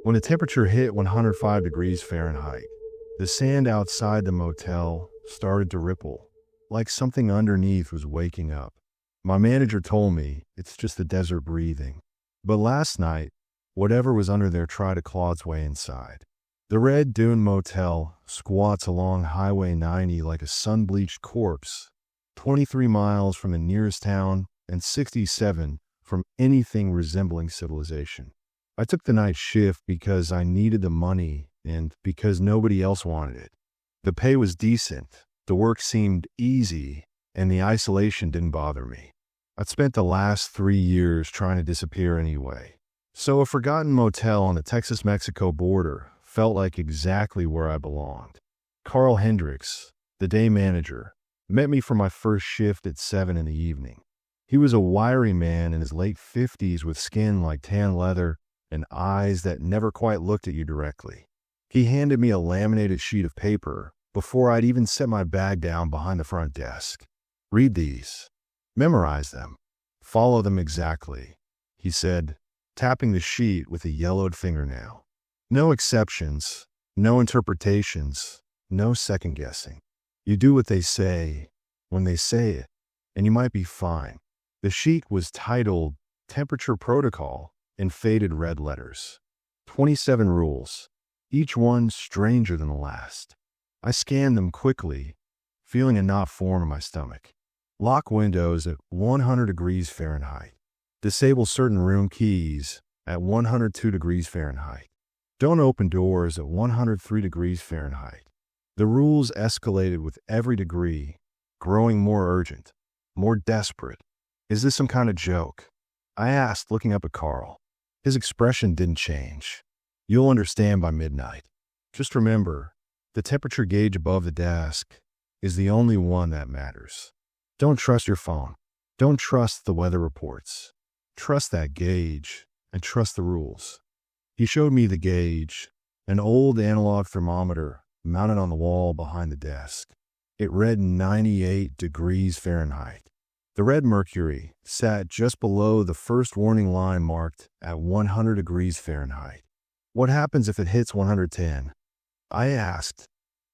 When the temperature hit 105 degrees Fahrenheit, the sand outside the motel started to ripple, like something underneath was waking up. My manager told me it's just the desert breathing. But last night, whatever was under there tried to claw its way inside. The Red Dune Motel squats along Highway 90 like a sun-bleached corpse, 23 miles from the nearest town and 67 from anything resembling civilization. I took the night shift because I needed the money and because nobody else wanted it. The pay was decent, the work seemed easy, and the isolation didn't bother me. I'd spent the last 3 years trying to disappear anyway. So a forgotten motel on the Texas-Mexico border felt like exactly where I belonged. Carl Hendricks, the day manager, met me for my first shift at 7 in the evening. He was a wiry man in his late 50s with skin like tan leather and eyes that never quite looked at you directly. He handed me a laminated sheet of paper before I'd even set my bag down behind the front desk. "Read these. Memorize them. Follow them exactly," he said, tapping the sheet with a yellowed fingernail. "No exceptions, no interpretations, no second-guessing. You do what they say when they say it, and you might be fine." The sheet was titled Temperature Protocol in faded red letters. 27 rules, each one stranger than the last. I scanned them quickly, feeling a knot form in my stomach. Lock windows at 100 degrees Fahrenheit. Disable certain room keys at 102 degrees Fahrenheit. Don't open doors at 103 degrees Fahrenheit. The rules escalated with every degree, growing more urgent, more desperate. "Is this some kind of joke?" I asked, looking up at Carl. His expression didn't change. "You'll understand by midnight. Just remember, the temperature gauge above the desk is the only one that matters. Don't trust your phone. Don't trust the weather reports. Trust that gauge and trust the rules." He showed me the gauge, an old analog thermometer mounted on the wall behind the desk. It read 98 degrees Fahrenheit. The red mercury sat just below the first warning line marked at 100 degrees Fahrenheit. "What happens if it hits 110? I asked,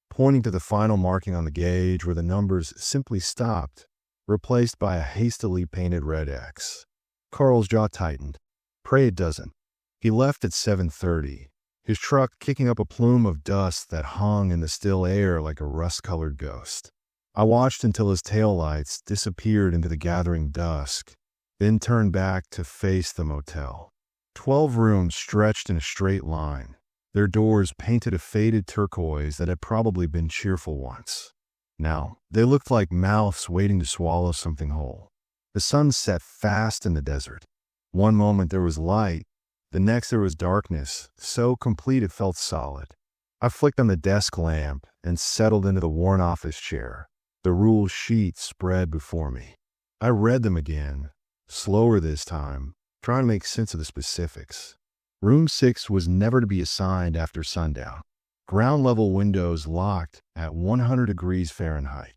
pointing to the final marking on the gauge where the numbers simply stopped, replaced by a hastily painted red X. Carl's jaw tightened. "Pray it doesn't." He left at 7:30, his truck kicking up a plume of dust that hung in the still air like a rust-colored ghost. I watched until his taillights disappeared into the gathering dusk, then turned back to face the motel. 12 rooms stretched in a straight line, their doors painted a faded turquoise that had probably been cheerful once. Now, they looked like mouths waiting to swallow something whole. The sun set fast in the desert. One moment there was light, the next there was darkness, so complete it felt solid. I flicked on the desk lamp and settled into the worn office chair. The rule sheet spread before me. I read them again, slower this time, trying to make sense of the specifics. Room 6 was never to be assigned after sundown. Ground-level windows locked at 100 degrees Fahrenheit.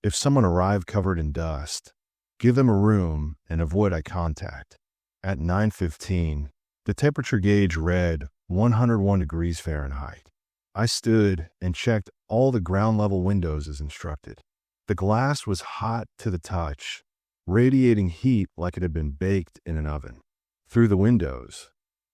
If someone arrived covered in dust, give them a room and avoid eye contact. At 9:15, the temperature gauge read 101 degrees Fahrenheit. I stood and checked all the ground-level windows as instructed. The glass was hot to the touch, radiating heat like it had been baked in an oven. Through the windows,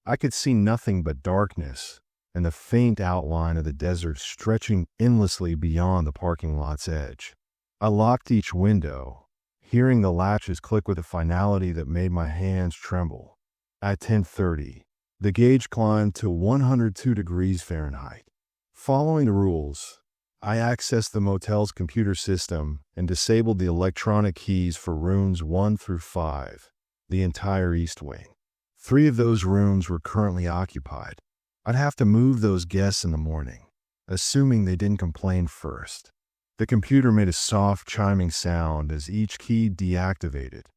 I could see nothing but darkness and the faint outline of the desert stretching endlessly beyond the parking lot's edge. I locked each window, hearing the latches click with a finality that made my hands tremble. At 10:30, the gauge climbed to 102 degrees Fahrenheit. Following the rules, I accessed the motel's computer system and disabled the electronic keys for rooms 1 through 5, the entire east wing. 3 of those rooms were currently occupied. I'd have to move those guests in the morning, assuming they didn't complain first. The computer made a soft chiming sound as each key deactivated,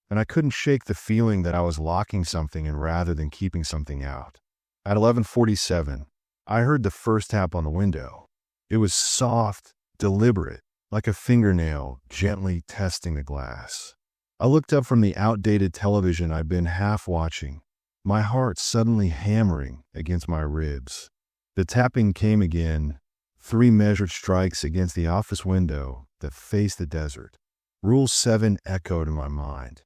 and I couldn't shake the feeling that I was locking something in rather than keeping something out. At 11:47, I heard the first tap on the window. It was soft, deliberate, like a fingernail gently testing the glass. I looked up from the outdated television I'd been half watching, my heart suddenly hammering against my ribs. The tapping came again, 3 measured strikes against the office window that faced the desert. Rule 7 echoed in my mind.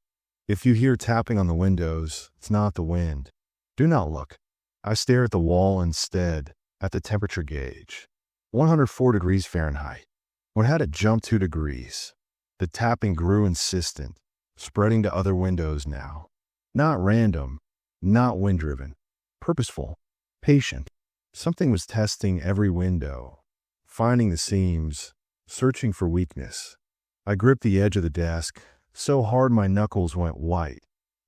If you hear tapping on the windows, it's not the wind. Do not look. I stare at the wall instead, at the temperature gauge. 104 degrees Fahrenheit. What had it jumped 2 degrees? The tapping grew insistent, spreading to other windows now. Not random, not wind-driven. Purposeful, patient. Something was testing every window, finding the seams, searching for weakness. I gripped the edge of the desk, so hard my knuckles went white,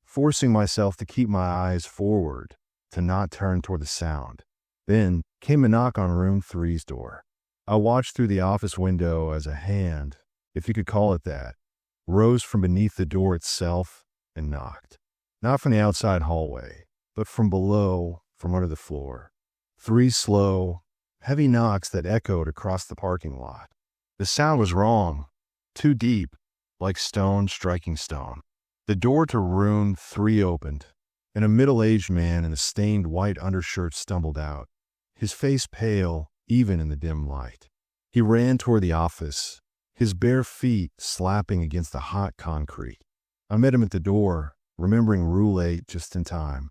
forcing myself to keep my eyes forward, to not turn toward the sound. Then came a knock on room 3's door. I watched through the office window as a hand, if you could call it that, rose from beneath the door itself and knocked. Not from the outside hallway, but from below, from under the floor. 3 slow, heavy knocks that echoed across the parking lot. The sound was wrong, too deep, like stone striking stone. The door to room 3 opened, and a middle-aged man in a stained white undershirt stumbled out, his face pale even in the dim light. He ran toward the office, his bare feet slapping against the hot concrete. I met him at the door, remembering Rule 8 just in time.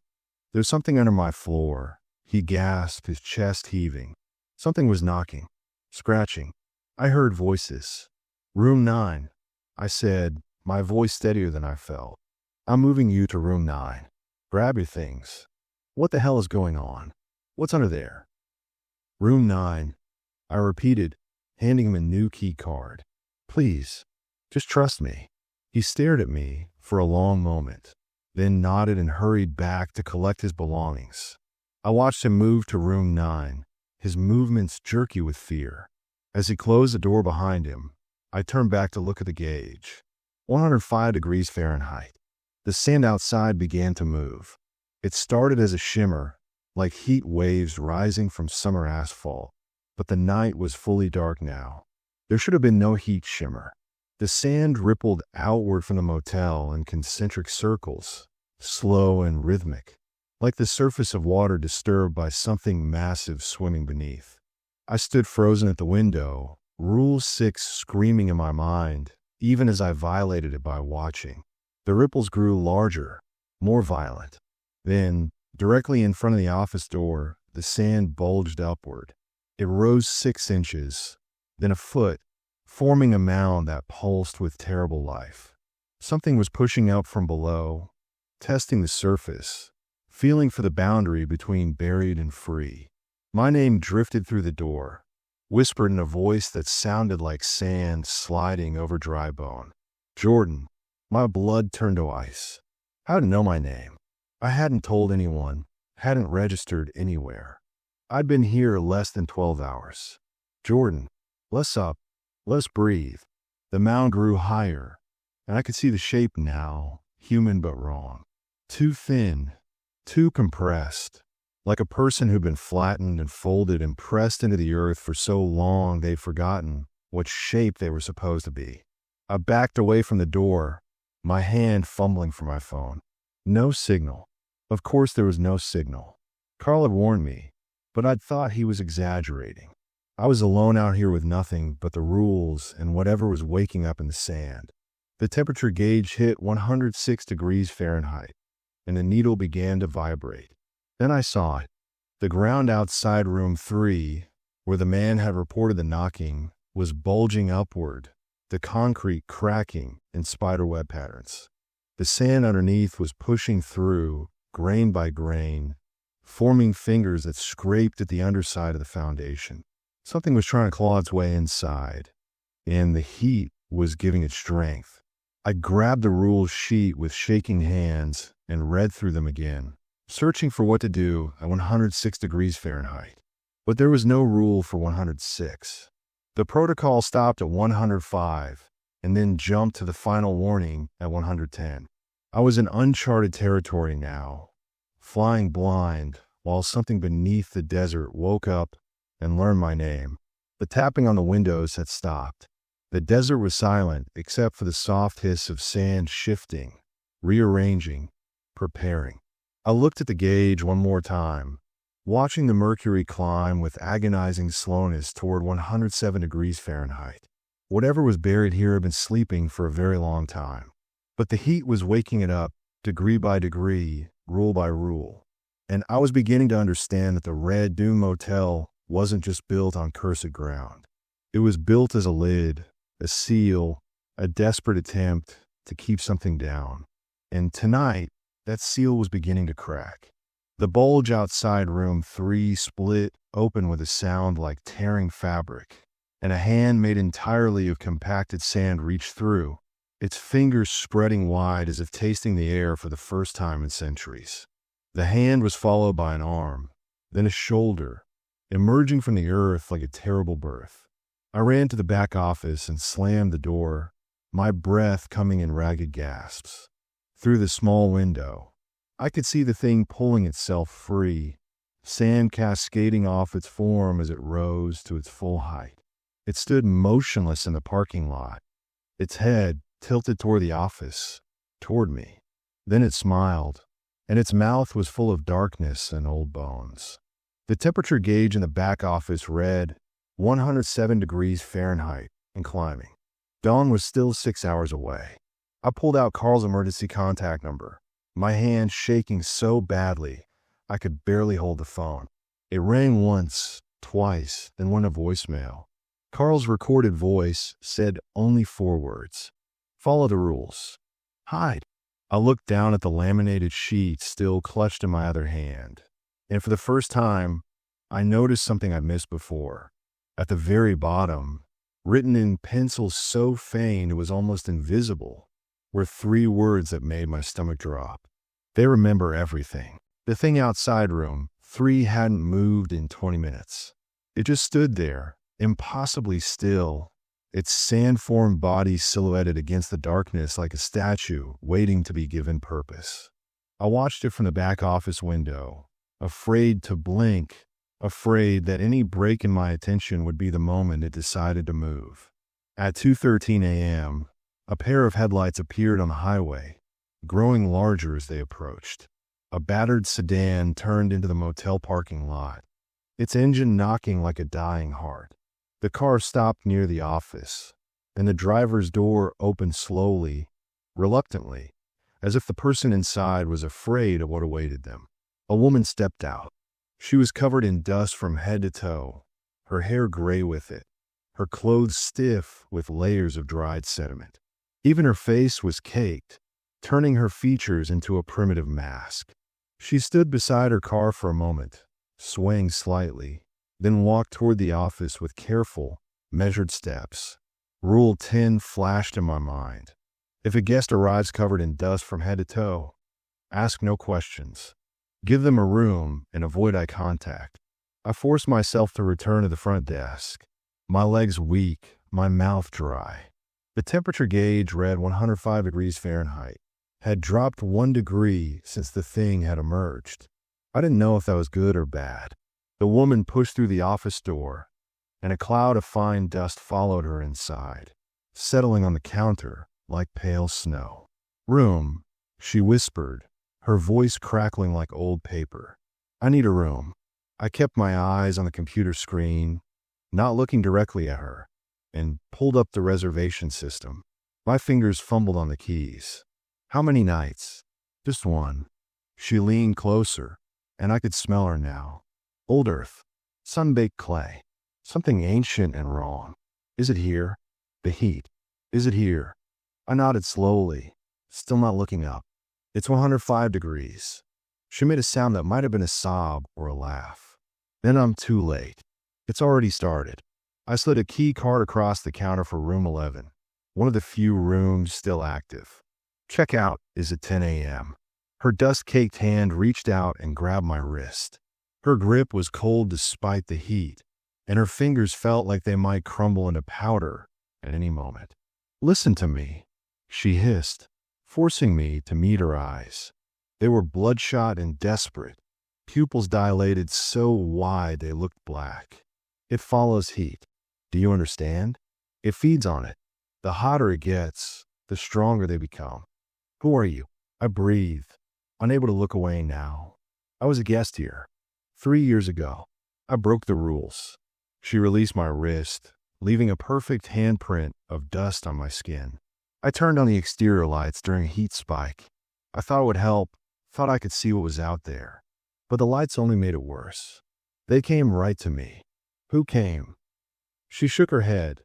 "There's something under my floor," he gasped, his chest heaving. Something was knocking, scratching. I heard voices. "Room 9, I said, my voice steadier than I felt. "I'm moving you to room 9. Grab your things." "What the hell is going on? What's under there?" "Room 9, I repeated, handing him a new key card. "Please, just trust me." He stared at me for a long moment, then nodded and hurried back to collect his belongings. I watched him move to room 9, his movements jerky with fear. As he closed the door behind him, I turned back to look at the gauge. 105 degrees Fahrenheit. The sand outside began to move. It started as a shimmer, like heat waves rising from summer asphalt, but the night was fully dark now. There should have been no heat shimmer. The sand rippled outward from the motel in concentric circles, slow and rhythmic, like the surface of water disturbed by something massive swimming beneath. I stood frozen at the window, Rule 6 screaming in my mind, even as I violated it by watching. The ripples grew larger, more violent. Then, directly in front of the office door, the sand bulged upward. It rose 6 inches, then a foot, forming a mound that pulsed with terrible life. Something was pushing up from below, testing the surface, feeling for the boundary between buried and free. My name drifted through the door, whispered in a voice that sounded like sand sliding over dry bone. "Jordan." My blood turned to ice. How to know my name? I hadn't told anyone, hadn't registered anywhere. I'd been here less than 12 hours. "Jordan, less up, let's breathe." The mound grew higher, and I could see the shape now, human but wrong. Too thin, too compressed, like a person who'd been flattened and folded and pressed into the earth for so long they'd forgotten what shape they were supposed to be. I backed away from the door, my hand fumbling for my phone. No signal. Of course there was no signal. Carl had warned me, but I'd thought he was exaggerating. I was alone out here with nothing but the rules and whatever was waking up in the sand. The temperature gauge hit 106 degrees Fahrenheit, and the needle began to vibrate. Then I saw it. The ground outside room 3, where the man had reported the knocking, was bulging upward, the concrete cracking in spiderweb patterns. The sand underneath was pushing through, grain by grain, forming fingers that scraped at the underside of the foundation. Something was trying to claw its way inside, and the heat was giving it strength. I grabbed the rules sheet with shaking hands and read through them again, searching for what to do at 106 degrees Fahrenheit. But there was no rule for 106. The protocol stopped at 105 and then jumped to the final warning at 110. I was in uncharted territory now, flying blind while something beneath the desert woke up and learned my name. The tapping on the windows had stopped. The desert was silent except for the soft hiss of sand shifting, rearranging, preparing. I looked at the gauge one more time, watching the mercury climb with agonizing slowness toward 107 degrees Fahrenheit. Whatever was buried here had been sleeping for a very long time. But the heat was waking it up, degree by degree, rule by rule. And I was beginning to understand that the Red Doom Motel wasn't just built on cursed ground. It was built as a lid, a seal, a desperate attempt to keep something down. And tonight, that seal was beginning to crack. The bulge outside room 3 split open with a sound like tearing fabric, and a hand made entirely of compacted sand reached through, its fingers spreading wide as if tasting the air for the first time in centuries. The hand was followed by an arm, then a shoulder, emerging from the earth like a terrible birth. I ran to the back office and slammed the door, my breath coming in ragged gasps. Through the small window, I could see the thing pulling itself free, sand cascading off its form as it rose to its full height. It stood motionless in the parking lot, its head tilted toward the office, toward me. Then it smiled, and its mouth was full of darkness and old bones. The temperature gauge in the back office read 107 degrees Fahrenheit and climbing. Dawn was still 6 hours away. I pulled out Carl's emergency contact number, my hand shaking so badly I could barely hold the phone. It rang once, twice, then went to voicemail. Carl's recorded voice said only 4 words. Follow the rules. Hide. I looked down at the laminated sheet still clutched in my other hand, and for the first time, I noticed something I'd missed before. At the very bottom, written in pencil so faint it was almost invisible, were 3 words that made my stomach drop. They remember everything. The thing outside room 3 hadn't moved in 20 minutes. It just stood there, impossibly still, its sand-formed body silhouetted against the darkness like a statue waiting to be given purpose. I watched it from the back office window, afraid to blink, afraid that any break in my attention would be the moment it decided to move. At 2:13 a.m., a pair of headlights appeared on the highway, growing larger as they approached. A battered sedan turned into the motel parking lot, its engine knocking like a dying heart. The car stopped near the office, and the driver's door opened slowly, reluctantly, as if the person inside was afraid of what awaited them. A woman stepped out. She was covered in dust from head to toe, her hair gray with it, her clothes stiff with layers of dried sediment. Even her face was caked, turning her features into a primitive mask. She stood beside her car for a moment, swaying slightly, then walked toward the office with careful, measured steps. Rule 10 flashed in my mind. If a guest arrives covered in dust from head to toe, ask no questions. Give them a room and avoid eye contact. I forced myself to return to the front desk, my legs weak, my mouth dry. The temperature gauge read 105 degrees Fahrenheit, had dropped 1 degree since the thing had emerged. I didn't know if that was good or bad. The woman pushed through the office door, and a cloud of fine dust followed her inside, settling on the counter like pale snow. Room, she whispered, her voice crackling like old paper. I need a room. I kept my eyes on the computer screen, not looking directly at her, and pulled up the reservation system. My fingers fumbled on the keys. How many nights? Just 1. She leaned closer, and I could smell her now. Old earth, sun-baked clay, something ancient and wrong. Is it here? The heat. Is it here? I nodded slowly, still not looking up. It's 105 degrees. She made a sound that might have been a sob or a laugh. Then I'm too late. It's already started. I slid a key card across the counter for room 11, one of the few rooms still active. Checkout is at 10 a.m. Her dust-caked hand reached out and grabbed my wrist. Her grip was cold despite the heat, and her fingers felt like they might crumble into powder at any moment. Listen to me, she hissed, forcing me to meet her eyes. They were bloodshot and desperate, pupils dilated so wide they looked black. It follows heat. Do you understand? It feeds on it. The hotter it gets, the stronger they become. Who are you? I breathed. unable to look away now. I was a guest here. 3 years ago, I broke the rules. She released my wrist, leaving a perfect handprint of dust on my skin. I turned on the exterior lights during a heat spike. I thought it would help, thought I could see what was out there. But the lights only made it worse. They came right to me. Who came? She shook her head,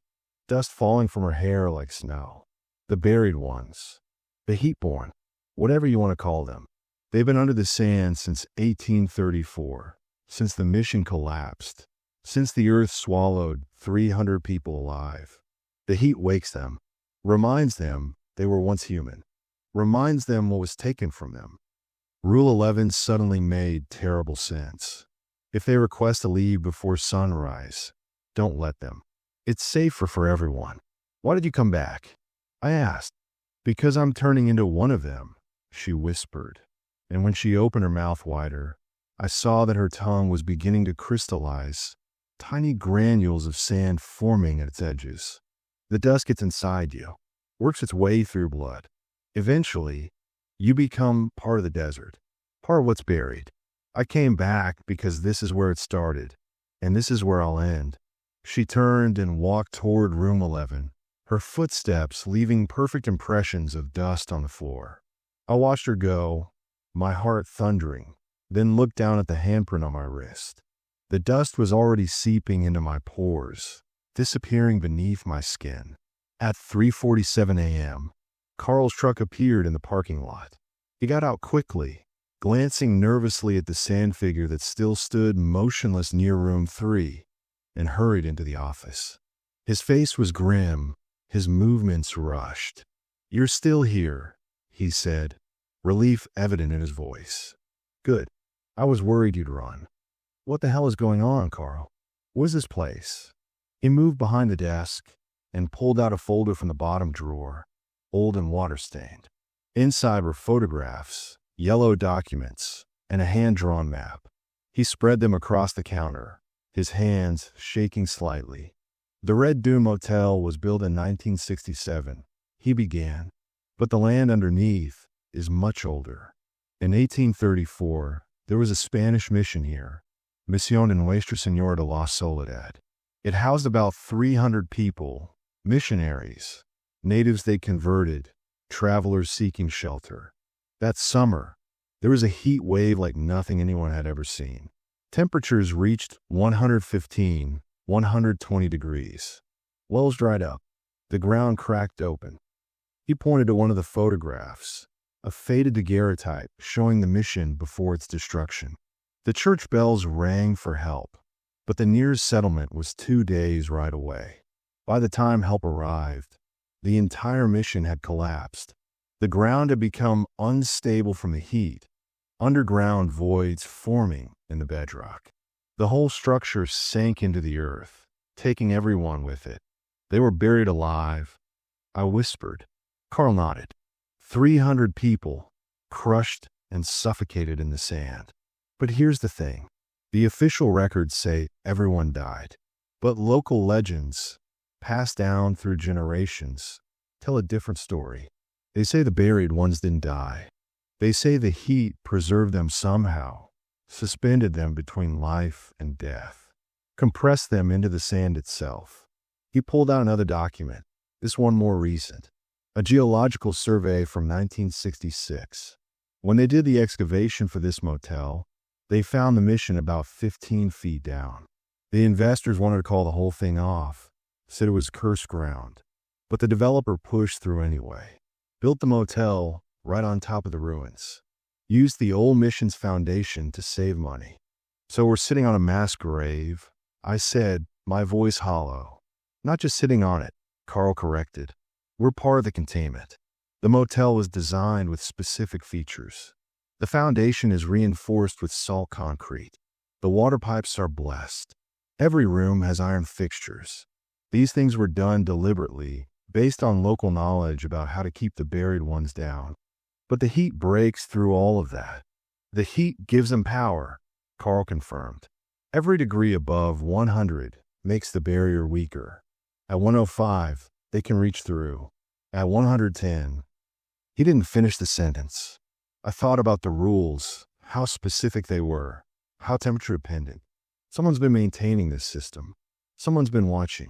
dust falling from her hair like snow. The buried ones. The heat-born. Whatever you want to call them. They've been under the sand since 1834, since the mission collapsed, since the earth swallowed 300 people alive. The heat wakes them, reminds them they were once human, reminds them what was taken from them. Rule 11 suddenly made terrible sense. If they request to leave before sunrise, don't let them. It's safer for everyone. Why did you come back? I asked. Because I'm turning into one of them, she whispered. And when she opened her mouth wider, I saw that her tongue was beginning to crystallize, tiny granules of sand forming at its edges. The dust gets inside you, works its way through blood. Eventually, you become part of the desert, part of what's buried. I came back because this is where it started, and this is where I'll end. She turned and walked toward room 11, her footsteps leaving perfect impressions of dust on the floor. I watched her go, my heart thundering, then looked down at the handprint on my wrist. The dust was already seeping into my pores, disappearing beneath my skin. At 3:47 a.m., Carl's truck appeared in the parking lot. He got out quickly, glancing nervously at the sand figure that still stood motionless near room 3, and hurried into the office. His face was grim, his movements rushed. "You're still here," he said, relief evident in his voice. "Good. I was worried you'd run." "What the hell is going on, Carl? What is this place?" He moved behind the desk and pulled out a folder from the bottom drawer, old and water-stained. Inside were photographs, yellow documents, and a hand-drawn map. He spread them across the counter, his hands shaking slightly. "The Red Dune Motel was built in 1967, he began, but the land underneath is much older. In 1834, there was a Spanish mission here, Misión de Nuestra Señora de la Soledad. It housed about 300 people, missionaries, natives they converted, travelers seeking shelter. That summer, there was a heat wave like nothing anyone had ever seen. Temperatures reached 115, 120 degrees. Wells dried up. The ground cracked open. He pointed to one of the photographs, a faded daguerreotype showing the mission before its destruction. The church bells rang for help, but the nearest settlement was 2 days' ride away. By the time help arrived, the entire mission had collapsed. The ground had become unstable from the heat, underground voids forming in the bedrock. The whole structure sank into the earth, taking everyone with it. They were buried alive. I whispered. Carl nodded. 300 people, crushed and suffocated in the sand. But here's the thing. The official records say everyone died. But local legends, passed down through generations, tell a different story. They say the buried ones didn't die. They say the heat preserved them somehow, suspended them between life and death, compressed them into the sand itself. He pulled out another document, this one more recent, a geological survey from 1966. When they did the excavation for this motel, they found the mission about 15 feet down. The investors wanted to call the whole thing off, said it was cursed ground, but the developer pushed through anyway. Built the motel right on top of the ruins. Used the old mission's foundation to save money. "So we're sitting on a mass grave," I said, my voice hollow. "Not just sitting on it," Carl corrected. "We're part of the containment." The motel was designed with specific features. The foundation is reinforced with salt concrete. The water pipes are blessed. Every room has iron fixtures. These things were done deliberately, based on local knowledge about how to keep the buried ones down. But the heat breaks through all of that. The heat gives them power, Carl confirmed. Every degree above 100 makes the barrier weaker. At 105, they can reach through. At 110, he didn't finish the sentence. I thought about the rules, how specific they were, how temperature dependent. Someone's been maintaining this system. Someone's been watching.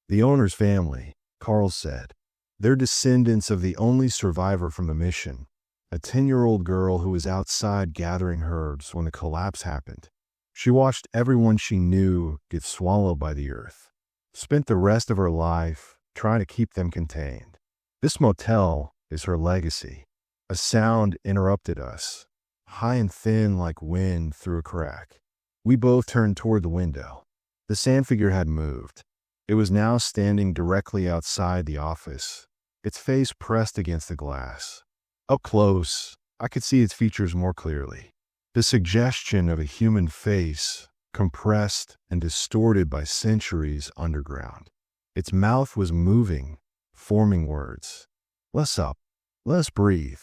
The owner's family, Carl said. They're descendants of the only survivor from the mission, a 10-year-old girl who was outside gathering herbs when the collapse happened. She watched everyone she knew get swallowed by the earth, spent the rest of her life trying to keep them contained. This motel is her legacy. A sound interrupted us, high and thin like wind through a crack. We both turned toward the window. The sand figure had moved. It was now standing directly outside the office, its face pressed against the glass. Up close, I could see its features more clearly. The suggestion of a human face, compressed and distorted by centuries underground. Its mouth was moving, forming words. "Less up. Let us breathe.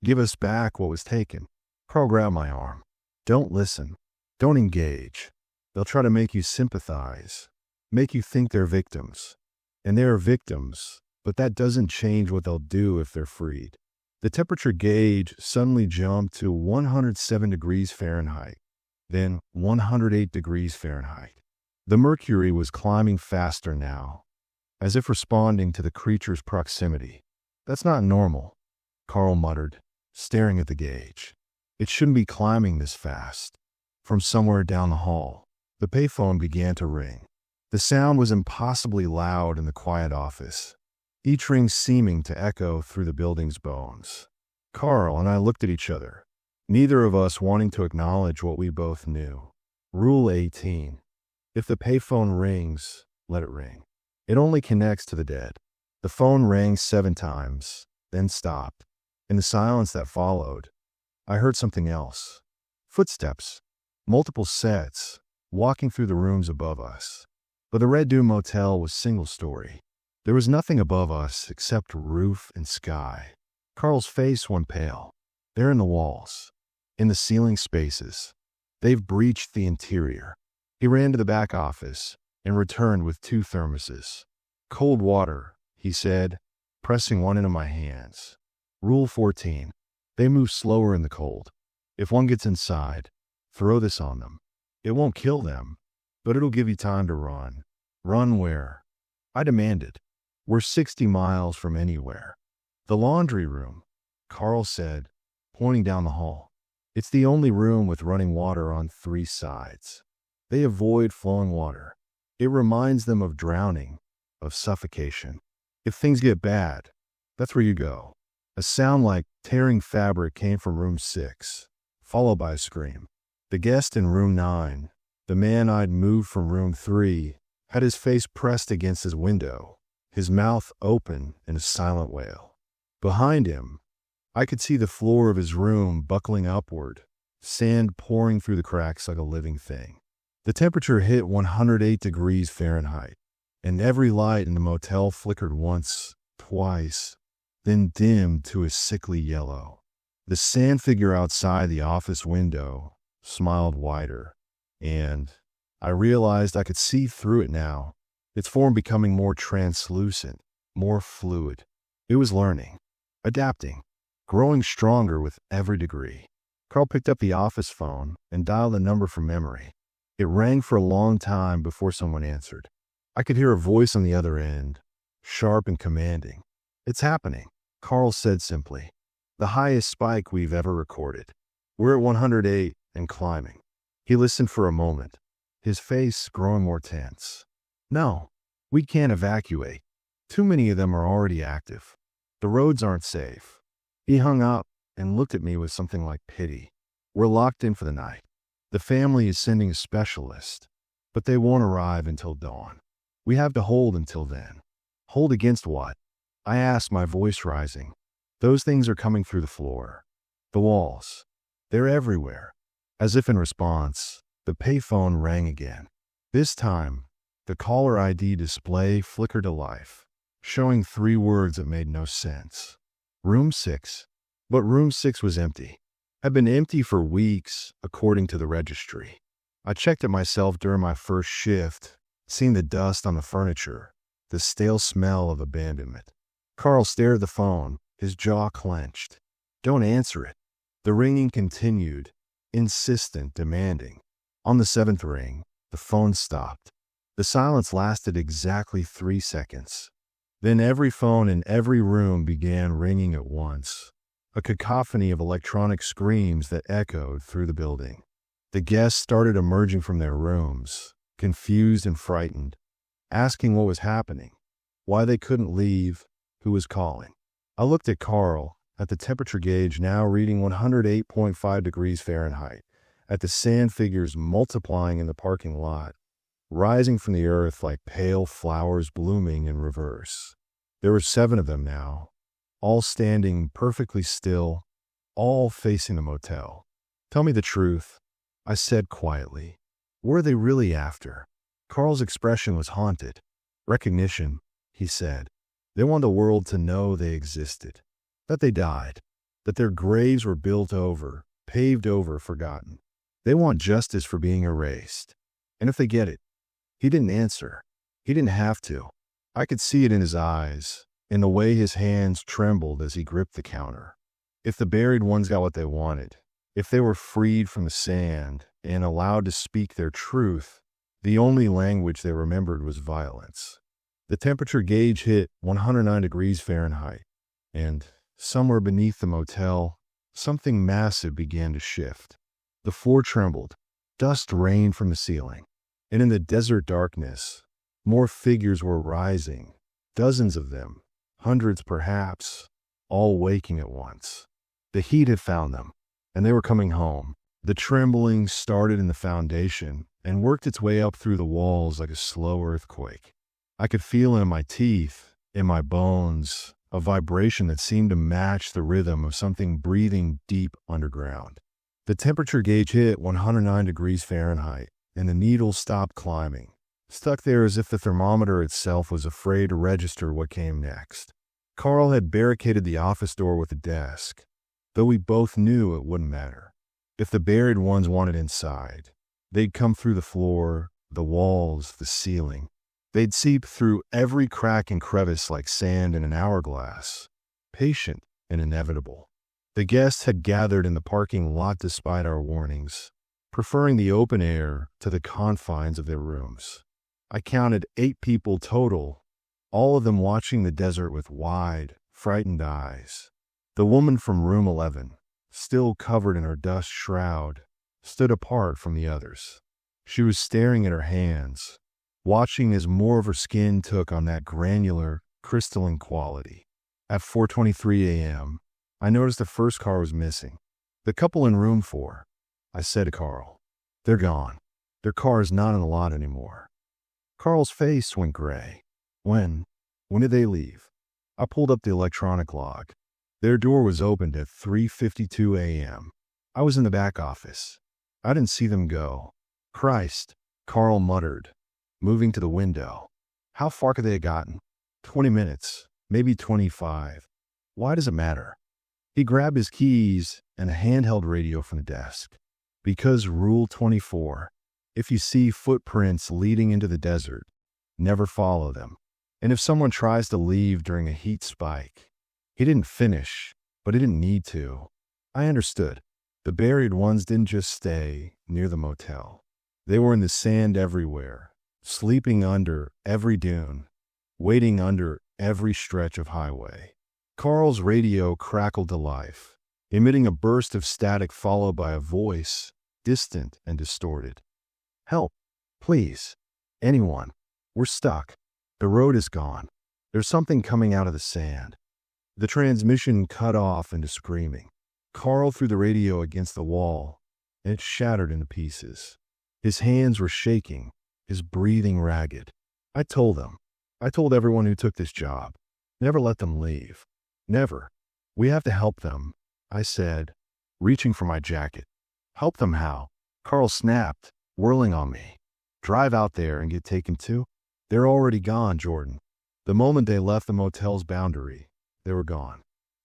Give us back what was taken." Carl grabbed my arm. "Don't listen. Don't engage. They'll try to make you sympathize, make you think they're victims. And they are victims, but that doesn't change what they'll do if they're freed." The temperature gauge suddenly jumped to 107 degrees Fahrenheit, then 108 degrees Fahrenheit. The mercury was climbing faster now, as if responding to the creature's proximity. "That's not normal," Carl muttered, staring at the gauge. "It shouldn't be climbing this fast." From somewhere down the hall, the payphone began to ring. The sound was impossibly loud in the quiet office, each ring seeming to echo through the building's bones. Carl and I looked at each other, neither of us wanting to acknowledge what we both knew. Rule 18. If the payphone rings, let it ring. It only connects to the dead. The phone rang 7 times, then stopped. In the silence that followed, I heard something else. Footsteps, multiple sets, walking through the rooms above us. But the Red Dune Motel was single-story. There was nothing above us except roof and sky. Carl's face went pale. They're in the walls, in the ceiling spaces. They've breached the interior. He ran to the back office and returned with 2 thermoses. "Cold water," he said, pressing one into my hands. Rule 14. They move slower in the cold. If one gets inside, throw this on them. It won't kill them, but it'll give you time to run. "Run where?" I demanded. "We're 60 miles from anywhere." "The laundry room," Carl said, pointing down the hall. "It's the only room with running water on 3 sides. They avoid flowing water. It reminds them of drowning, of suffocation. If things get bad, that's where you go." A sound like tearing fabric came from room 6, followed by a scream. The guest in room 9, the man I'd moved from room 3, had his face pressed against his window, his mouth open in a silent wail. Behind him, I could see the floor of his room buckling upward, sand pouring through the cracks like a living thing. The temperature hit 108 degrees Fahrenheit, and every light in the motel flickered once, twice, then dimmed to a sickly yellow. The sand figure outside the office window smiled wider, and I realized I could see through it now, its form becoming more translucent, more fluid. It was learning, adapting, growing stronger with every degree. Carl picked up the office phone and dialed the number from memory. It rang for a long time before someone answered. I could hear a voice on the other end, sharp and commanding. "It's happening," Carl said simply. "The highest spike we've ever recorded. We're at 108 and climbing." He listened for a moment, his face growing more tense. "No, we can't evacuate. Too many of them are already active. The roads aren't safe." He hung up and looked at me with something like pity. "We're locked in for the night. The family is sending a specialist, but they won't arrive until dawn. We have to hold until then." "Hold against what?" I asked, my voice rising. "Those things are coming through the floor. The walls. They're everywhere." As if in response, the payphone rang again. This time, the caller ID display flickered to life, showing 3 words that made no sense. "Room 6. But room 6 was empty. Had been empty for weeks, according to the registry. I checked it myself during my first shift, seeing the dust on the furniture, the stale smell of abandonment. Carl stared at the phone, his jaw clenched. "Don't answer it." The ringing continued, insistent, demanding. On the seventh ring, the phone stopped. The silence lasted exactly 3 seconds. Then every phone in every room began ringing at once, a cacophony of electronic screams that echoed through the building. The guests started emerging from their rooms, confused and frightened, asking what was happening, why they couldn't leave, who was calling. I looked at Carl, at the temperature gauge now reading 108.5 degrees Fahrenheit, at the sand figures multiplying in the parking lot, rising from the earth like pale flowers blooming in reverse. There were 7 of them now, all standing perfectly still, all facing the motel. "Tell me the truth," I said quietly. "What are they really after?" Carl's expression was haunted. "Recognition," he said. "They want the world to know they existed, that they died, that their graves were built over, paved over, forgotten. They want justice for being erased. And if they get it." He didn't answer. He didn't have to. I could see it in his eyes, in the way his hands trembled as he gripped the counter. If the buried ones got what they wanted, if they were freed from the sand and allowed to speak their truth, the only language they remembered was violence. The temperature gauge hit 109 degrees Fahrenheit, and somewhere beneath the motel, something massive began to shift. The floor trembled. Dust rained from the ceiling. And in the desert darkness, more figures were rising, dozens of them, hundreds perhaps, all waking at once. The heat had found them, and they were coming home. The trembling started in the foundation and worked its way up through the walls like a slow earthquake. I could feel in my teeth, in my bones, a vibration that seemed to match the rhythm of something breathing deep underground. The temperature gauge hit 109 degrees Fahrenheit, and the needle stopped climbing, stuck there as if the thermometer itself was afraid to register what came next. Carl had barricaded the office door with a desk, though we both knew it wouldn't matter. If the buried ones wanted inside, they'd come through the floor, the walls, the ceiling. They'd seep through every crack and crevice like sand in an hourglass, patient and inevitable. The guests had gathered in the parking lot despite our warnings, preferring the open air to the confines of their rooms. I counted 8 people total, all of them watching the desert with wide, frightened eyes. The woman from room 11, still covered in her dust shroud, stood apart from the others. She was staring at her hands, watching as more of her skin took on that granular, crystalline quality. At 4:23 a.m., I noticed the first car was missing. "The couple in room 4, I said to Carl. "They're gone. Their car is not in the lot anymore." Carl's face went gray. When did they leave?" I pulled up the electronic log. Their door was opened at 3:52 a.m. I was in the back office. I didn't see them go. "Christ," Carl muttered, moving to the window. "How far could they have gotten?" 20 minutes, maybe 25. Why does it matter?" He grabbed his keys and a handheld radio from the desk. "Because Rule 24, if you see footprints leading into the desert, never follow them. And if someone tries to leave during a heat spike," he didn't finish, but he didn't need to. I understood. The buried ones didn't just stay near the motel. They were in the sand everywhere, sleeping under every dune, waiting under every stretch of highway. Carl's radio crackled to life, emitting a burst of static followed by a voice, distant and distorted. "Help, please. Anyone. We're stuck. The road is gone. There's something coming out of the sand." The transmission cut off into screaming. Carl threw the radio against the wall, and it shattered into pieces. His hands were shaking, his breathing ragged. I told everyone who took this job, never let them leave. Never. "We have to help them," I said, reaching for my jacket. "Help them how?" Carl snapped, whirling on me. "Drive out there and get taken too?" "They're already gone, Jordan. The moment they left the motel's boundary, they were gone."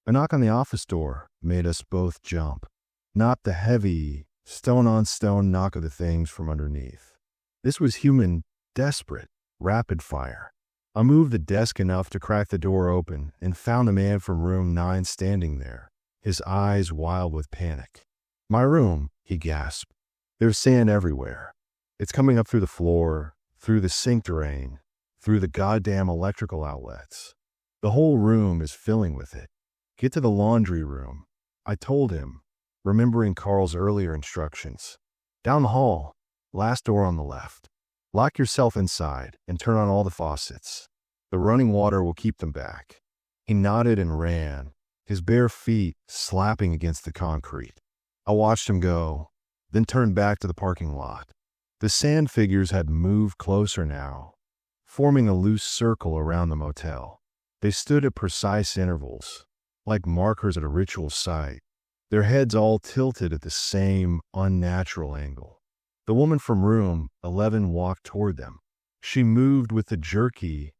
A knock on the office door made us both jump. Not the heavy, stone-on-stone knock of the things from underneath. This was human, desperate, rapid fire. I moved the desk enough to crack the door open and found the man from room 9 standing there, his eyes wild with panic. "My room," he gasped. "There's sand everywhere. It's coming up through the floor, through the sink drain, through the goddamn electrical outlets. The whole room is filling with it. Get to the laundry room," I told him, remembering Carl's earlier instructions. "Down the hall, last door on the left. Lock yourself inside and turn on all the faucets. The running water will keep them back." He nodded and ran, his bare feet slapping against the concrete. I watched him go, then turned back to the parking lot. The sand figures had moved closer now, forming a loose circle around the motel. They stood at precise intervals, like markers at a ritual site, their heads all tilted at the same unnatural angle. The woman from room 11 walked toward them. She moved with the jerky,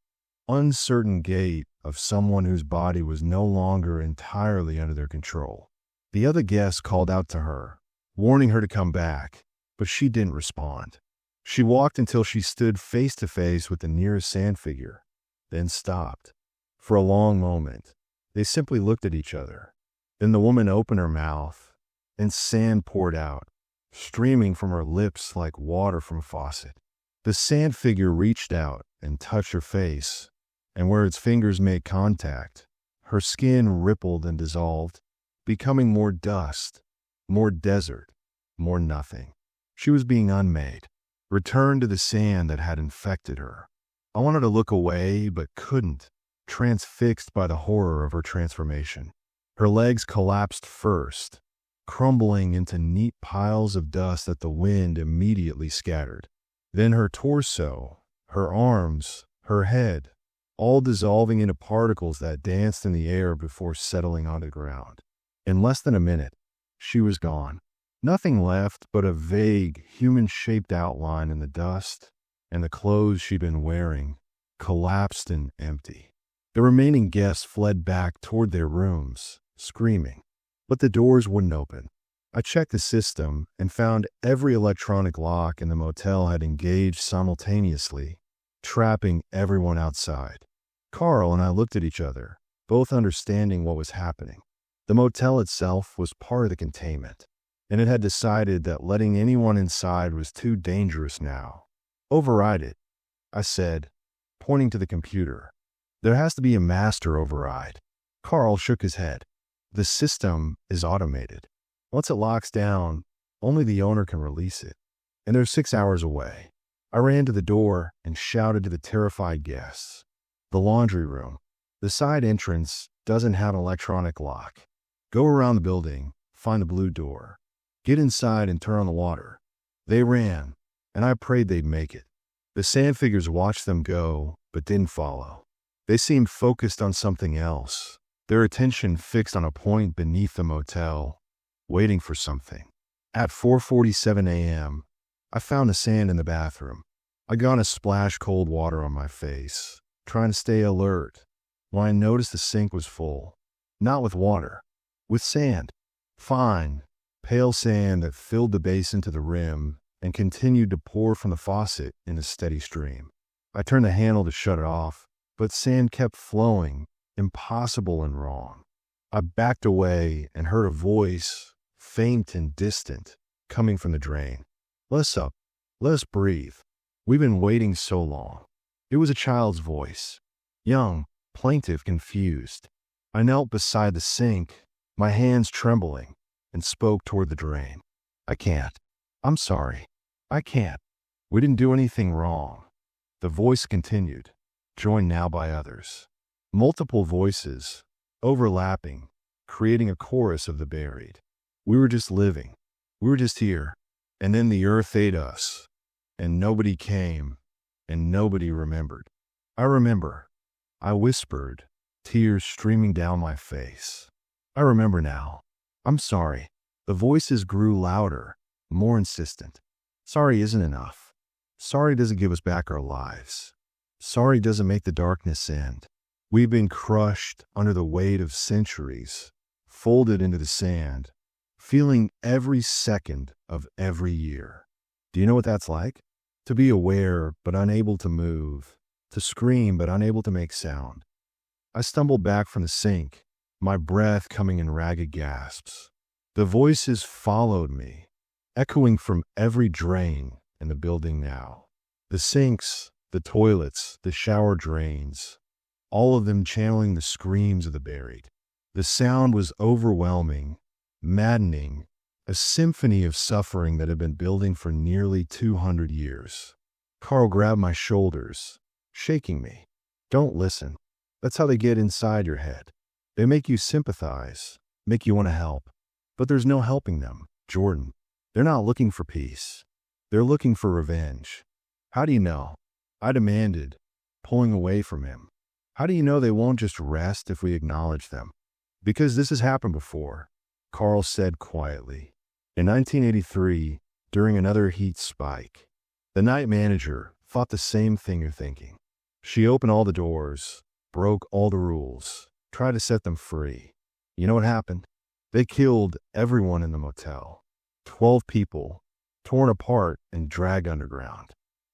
uncertain gait of someone whose body was no longer entirely under their control. The other guests called out to her, warning her to come back, but she didn't respond. She walked until she stood face to face with the nearest sand figure, then stopped. For a long moment, they simply looked at each other. Then the woman opened her mouth, and sand poured out, streaming from her lips like water from a faucet. The sand figure reached out and touched her face, and where its fingers made contact, her skin rippled and dissolved, becoming more dust, more desert, more nothing. She was being unmade, returned to the sand that had infected her. I wanted to look away, but couldn't, transfixed by the horror of her transformation. Her legs collapsed first, crumbling into neat piles of dust that the wind immediately scattered. Then her torso, her arms, her head, all dissolving into particles that danced in the air before settling onto the ground. In less than a minute, she was gone. Nothing left but a vague, human-shaped outline in the dust, and the clothes she'd been wearing, collapsed and empty. The remaining guests fled back toward their rooms, screaming, but the doors wouldn't open. I checked the system and found every electronic lock in the motel had engaged simultaneously, trapping everyone outside. Carl and I looked at each other, both understanding what was happening. The motel itself was part of the containment, and it had decided that letting anyone inside was too dangerous now. "Override it," I said, pointing to the computer. "There has to be a master override." Carl shook his head. "The system is automated. Once it locks down, only the owner can release it. And they're 6 hours away." I ran to the door and shouted to the terrified guests. "The laundry room. The side entrance doesn't have an electronic lock. Go around the building, find the blue door. Get inside and turn on the water." They ran, and I prayed they'd make it. The sand figures watched them go, but didn't follow. They seemed focused on something else, their attention fixed on a point beneath the motel, waiting for something. At 4:47 a.m., I found the sand in the bathroom. I got to splash cold water on my face, trying to stay alert, when I noticed the sink was full. Not with water, with sand. Fine, pale sand that filled the basin to the rim and continued to pour from the faucet in a steady stream. I turned the handle to shut it off, but sand kept flowing, impossible and wrong. I backed away and heard a voice, faint and distant, coming from the drain. "Let's up. Let us breathe. We've been waiting so long." It was a child's voice, young, plaintive, confused. I knelt beside the sink, my hands trembling, and spoke toward the drain. "I can't. I'm sorry. I can't. We didn't do anything wrong." The voice continued, joined now by others. Multiple voices, overlapping, creating a chorus of the buried. "We were just living. We were just here. And then the earth ate us. And nobody came. And nobody remembered." "I remember," I whispered, tears streaming down my face. "I remember now. I'm sorry." The voices grew louder, more insistent. "Sorry isn't enough. Sorry doesn't give us back our lives. Sorry doesn't make the darkness end. We've been crushed under the weight of centuries, folded into the sand, feeling every second of every year. Do you know what that's like? To be aware but unable to move, to scream but unable to make sound." I stumbled back from the sink, my breath coming in ragged gasps. The voices followed me, echoing from every drain in the building now. The sinks, the toilets, the shower drains, all of them channeling the screams of the buried. The sound was overwhelming, maddening, a symphony of suffering that had been building for nearly 200 years. Carl grabbed my shoulders, shaking me. Don't listen. That's how they get inside your head. They make you sympathize, make you want to help. But there's no helping them, Jordan. They're not looking for peace. They're looking for revenge. How do you know? I demanded, pulling away from him. How do you know they won't just rest if we acknowledge them? Because this has happened before, Carl said quietly. In 1983, during another heat spike, the night manager thought the same thing you're thinking. She opened all the doors, broke all the rules, tried to set them free. You know what happened? They killed everyone in the motel. 12 people, torn apart and dragged underground.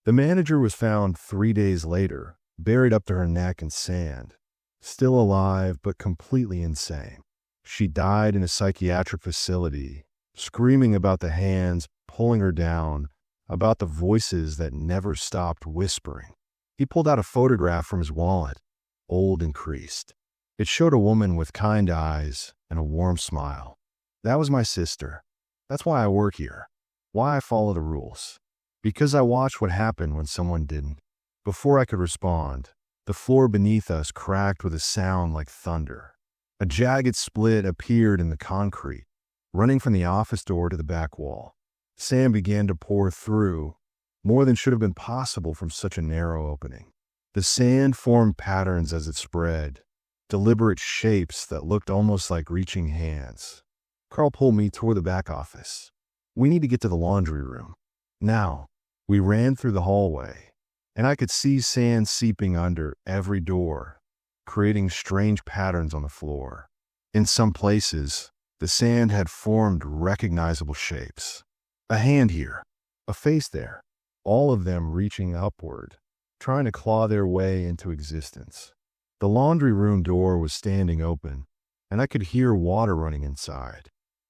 The manager was found 3 days later, buried up to her neck in sand, still alive but completely insane. She died in a psychiatric facility, screaming about the hands pulling her down, about the voices that never stopped whispering. He pulled out a photograph from his wallet, old and creased. It showed a woman with kind eyes and a warm smile. That was my sister. That's why I work here, why I follow the rules. Because I watched what happened when someone didn't. Before I could respond, the floor beneath us cracked with a sound like thunder. A jagged split appeared in the concrete, running from the office door to the back wall. Sand began to pour through, more than should have been possible from such a narrow opening. The sand formed patterns as it spread, deliberate shapes that looked almost like reaching hands. Carl pulled me toward the back office. We need to get to the laundry room. Now, we ran through the hallway, and I could see sand seeping under every door, creating strange patterns on the floor. In some places, the sand had formed recognizable shapes. A hand here, a face there, all of them reaching upward, trying to claw their way into existence. The laundry room door was standing open, and I could hear water running inside.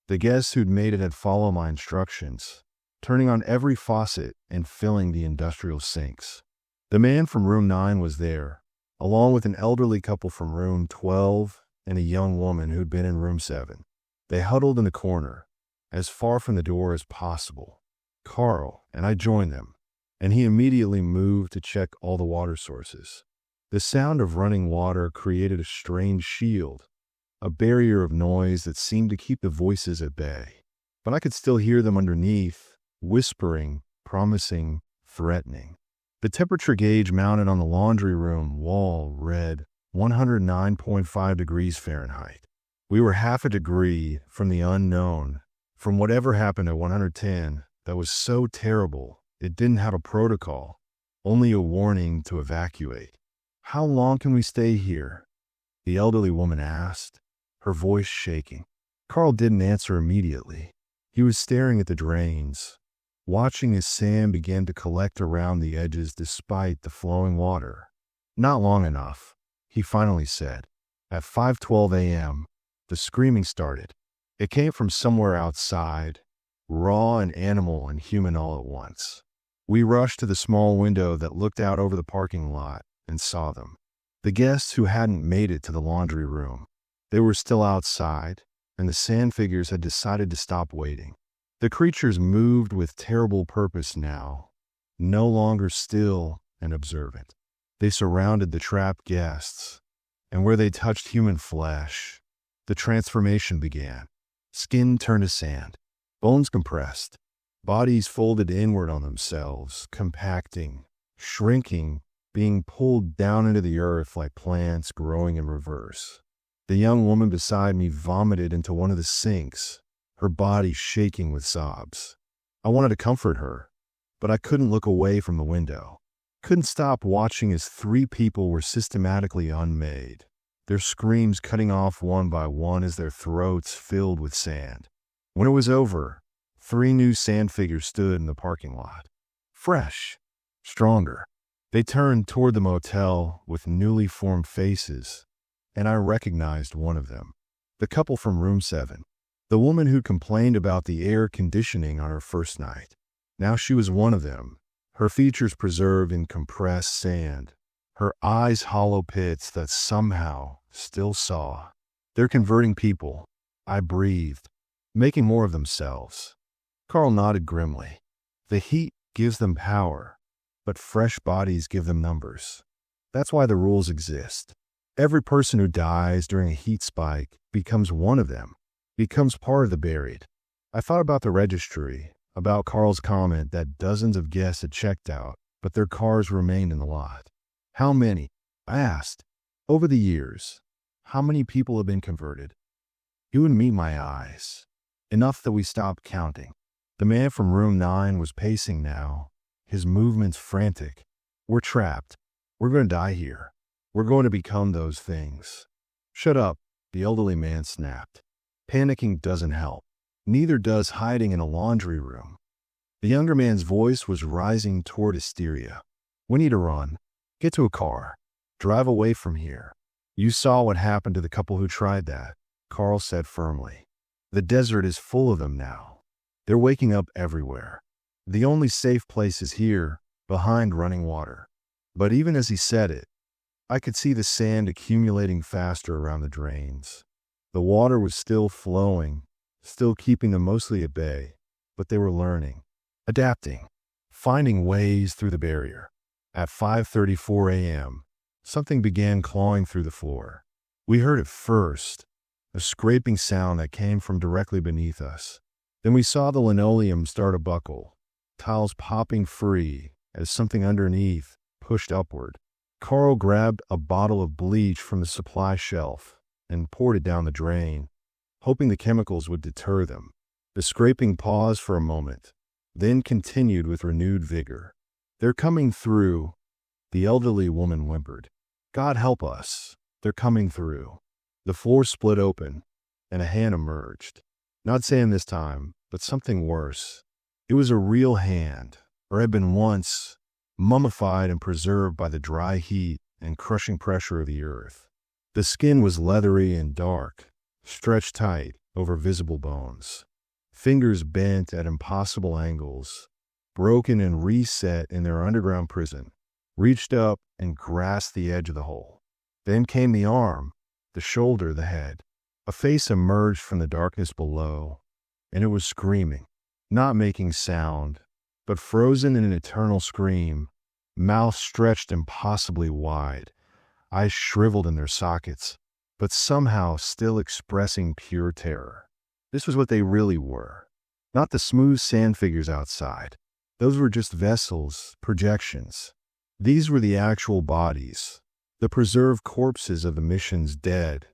The guests who'd made it had followed my instructions, turning on every faucet and filling the industrial sinks. The man from room 9 was there, along with an elderly couple from room 12 and a young woman who'd been in room 7. They huddled in the corner, as far from the door as possible. Carl and I joined them, and he immediately moved to check all the water sources. The sound of running water created a strange shield, a barrier of noise that seemed to keep the voices at bay. But I could still hear them underneath, whispering, promising, threatening. The temperature gauge mounted on the laundry room wall read 109.5 degrees Fahrenheit. We were half a degree from the unknown, from whatever happened at 110 that was so terrible it didn't have a protocol, only a warning to evacuate. How long can we stay here? The elderly woman asked, her voice shaking. Carl didn't answer immediately. He was staring at the drains, watching as sand began to collect around the edges despite the flowing water. Not long enough, he finally said. At 5:12 a.m., the screaming started. It came from somewhere outside, raw and animal and human all at once. We rushed to the small window that looked out over the parking lot and saw them. The guests who hadn't made it to the laundry room. They were still outside, and the sand figures had decided to stop waiting. The creatures moved with terrible purpose now, no longer still and observant. They surrounded the trapped guests, and where they touched human flesh, the transformation began. Skin turned to sand, bones compressed, bodies folded inward on themselves, compacting, shrinking, being pulled down into the earth like plants growing in reverse. The young woman beside me vomited into one of the sinks, her body shaking with sobs. I wanted to comfort her, but I couldn't look away from the window. Couldn't stop watching as 3 people were systematically unmade, their screams cutting off one by one as their throats filled with sand. When it was over, 3 new sand figures stood in the parking lot. Fresh, stronger. They turned toward the motel with newly formed faces, and I recognized one of them. The couple from room 7. The woman who complained about the air conditioning on her first night. Now she was one of them, her features preserved in compressed sand, her eyes hollow pits that somehow still saw. They're converting people, I breathed, making more of themselves. Carl nodded grimly. The heat gives them power, but fresh bodies give them numbers. That's why the rules exist. Every person who dies during a heat spike becomes one of them, becomes part of the buried. I thought about the registry, about Carl's comment that dozens of guests had checked out, but their cars remained in the lot. How many? I asked. Over the years, how many people have been converted? You would meet my eyes. Enough that we stopped counting. The man from room 9 was pacing now, his movements frantic. We're trapped. We're going to die here. We're going to become those things. Shut up, the elderly man snapped. Panicking doesn't help. Neither does hiding in a laundry room. The younger man's voice was rising toward hysteria. We need to run. Get to a car. Drive away from here. You saw what happened to the couple who tried that, Carl said firmly. The desert is full of them now. They're waking up everywhere. The only safe place is here, behind running water. But even as he said it, I could see the sand accumulating faster around the drains. The water was still flowing, still keeping them mostly at bay, but they were learning, adapting, finding ways through the barrier. At 5:34 a.m., something began clawing through the floor. We heard it first, a scraping sound that came from directly beneath us. Then we saw the linoleum start to buckle, tiles popping free as something underneath pushed upward. Carl grabbed a bottle of bleach from the supply shelf and poured it down the drain, hoping the chemicals would deter them. The scraping paused for a moment, then continued with renewed vigor. They're coming through, the elderly woman whimpered. God help us, they're coming through. The floor split open, and a hand emerged. Not sand this time, but something worse. It was a real hand, or had been once, mummified and preserved by the dry heat and crushing pressure of the earth. The skin was leathery and dark, stretched tight over visible bones. Fingers bent at impossible angles, broken and reset in their underground prison, reached up and grasped the edge of the hole. Then came the arm, the shoulder, the head. A face emerged from the darkness below, and it was screaming, not making sound, but frozen in an eternal scream, mouth stretched impossibly wide, eyes shriveled in their sockets, but somehow still expressing pure terror. This was what they really were, not the smooth sand figures outside. Those were just vessels, projections. These were the actual bodies, the preserved corpses of the mission's dead,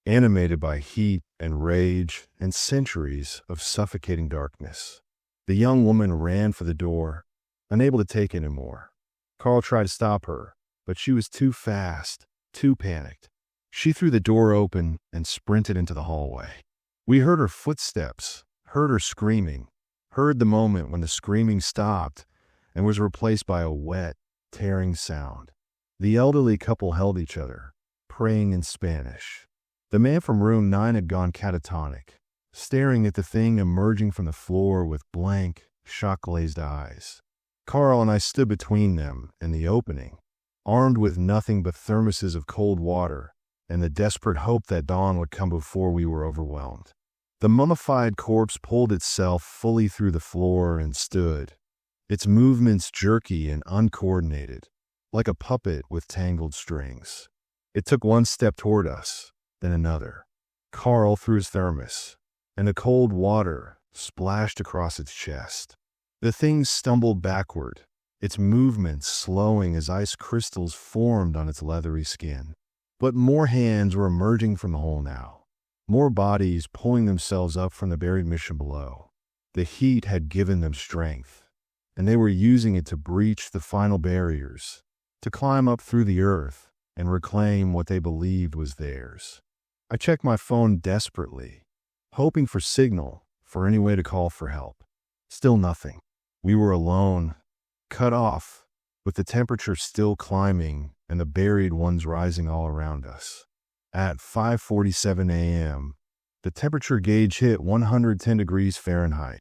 animated by heat and rage and centuries of suffocating darkness. The young woman ran for the door, unable to take any more. Carl tried to stop her, but she was too fast, too panicked. She threw the door open and sprinted into the hallway. We heard her footsteps, heard her screaming, heard the moment when the screaming stopped and was replaced by a wet, tearing sound. The elderly couple held each other, praying in Spanish. The man from room 9 had gone catatonic, staring at the thing emerging from the floor with blank, shock-glazed eyes. Carl and I stood between them and the opening, armed with nothing but thermoses of cold water and the desperate hope that dawn would come before we were overwhelmed. The mummified corpse pulled itself fully through the floor and stood, its movements jerky and uncoordinated, like a puppet with tangled strings. It took one step toward us, then another. Carl threw his thermos, and the cold water splashed across its chest. The thing stumbled backward, its movements slowing as ice crystals formed on its leathery skin. But more hands were emerging from the hole now, more bodies pulling themselves up from the buried mission below. The heat had given them strength, and they were using it to breach the final barriers, to climb up through the earth and reclaim what they believed was theirs. I checked my phone desperately, hoping for signal, for any way to call for help. Still nothing. We were alone, cut off, with the temperature still climbing and the buried ones rising all around us. At 5:47 a.m., The temperature gauge hit 110 degrees Fahrenheit,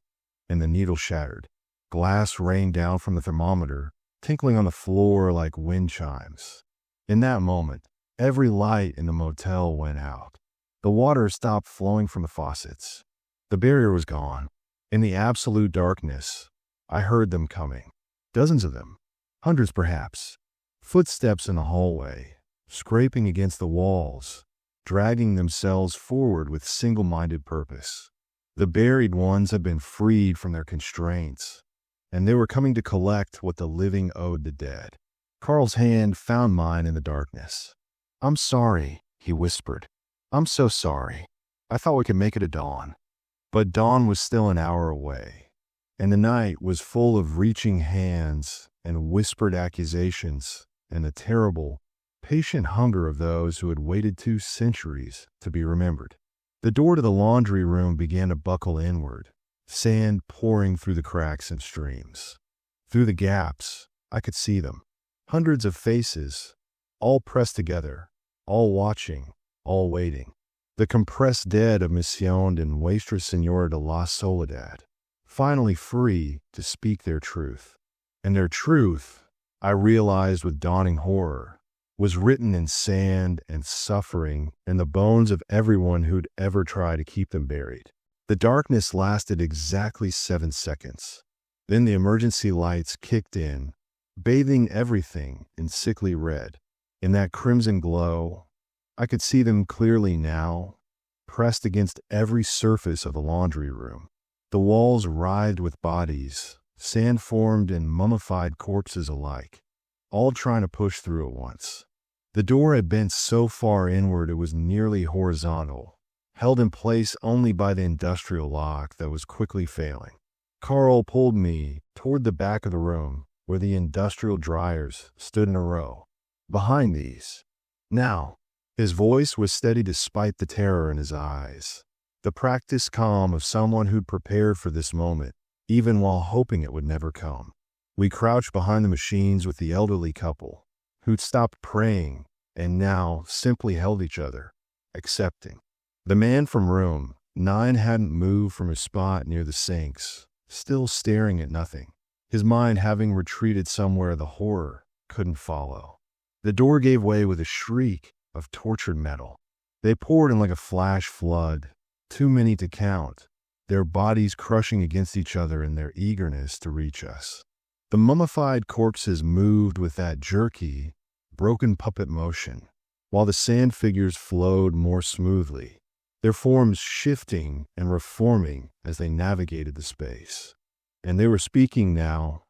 and the needle shattered. Glass rained down from the thermometer, tinkling on the floor like wind chimes. In that moment, every light in the motel went out. The water stopped flowing from the faucets. The barrier was gone. In the absolute darkness, I heard them coming. Dozens of them. Hundreds perhaps. Footsteps in the hallway, scraping against the walls, dragging themselves forward with single-minded purpose. The buried ones had been freed from their constraints, and they were coming to collect what the living owed the dead. Carl's hand found mine in the darkness. "I'm sorry," he whispered. "I'm so sorry. I thought we could make it to dawn." But dawn was still an hour away, and the night was full of reaching hands and whispered accusations and the terrible, patient hunger of those who had waited 2 centuries to be remembered. The door to the laundry room began to buckle inward, sand pouring through the cracks and streams. Through the gaps, I could see them. Hundreds of faces, all pressed together, all watching, all waiting. The compressed dead of Mission and Nuestra Señora de la Soledad, finally free to speak their truth. And their truth, I realized with dawning horror, was written in sand and suffering and the bones of everyone who'd ever tried to keep them buried. The darkness lasted exactly 7 seconds. Then the emergency lights kicked in, bathing everything in sickly red. In that crimson glow, I could see them clearly now, pressed against every surface of the laundry room. The walls writhed with bodies, sand-formed and mummified corpses alike, all trying to push through at once. The door had bent so far inward it was nearly horizontal, held in place only by the industrial lock that was quickly failing. Carl pulled me toward the back of the room where the industrial dryers stood in a row. Behind these, now, his voice was steady despite the terror in his eyes, the practiced calm of someone who'd prepared for this moment, even while hoping it would never come. We crouched behind the machines with the elderly couple, who'd stopped praying and now simply held each other, accepting. The man from room 9 hadn't moved from his spot near the sinks, still staring at nothing, his mind having retreated somewhere the horror couldn't follow. The door gave way with a shriek of tortured metal. They poured in like a flash flood, too many to count, their bodies crushing against each other in their eagerness to reach us. The mummified corpses moved with that jerky, broken puppet motion, while the sand figures flowed more smoothly, their forms shifting and reforming as they navigated the space. And they were speaking now,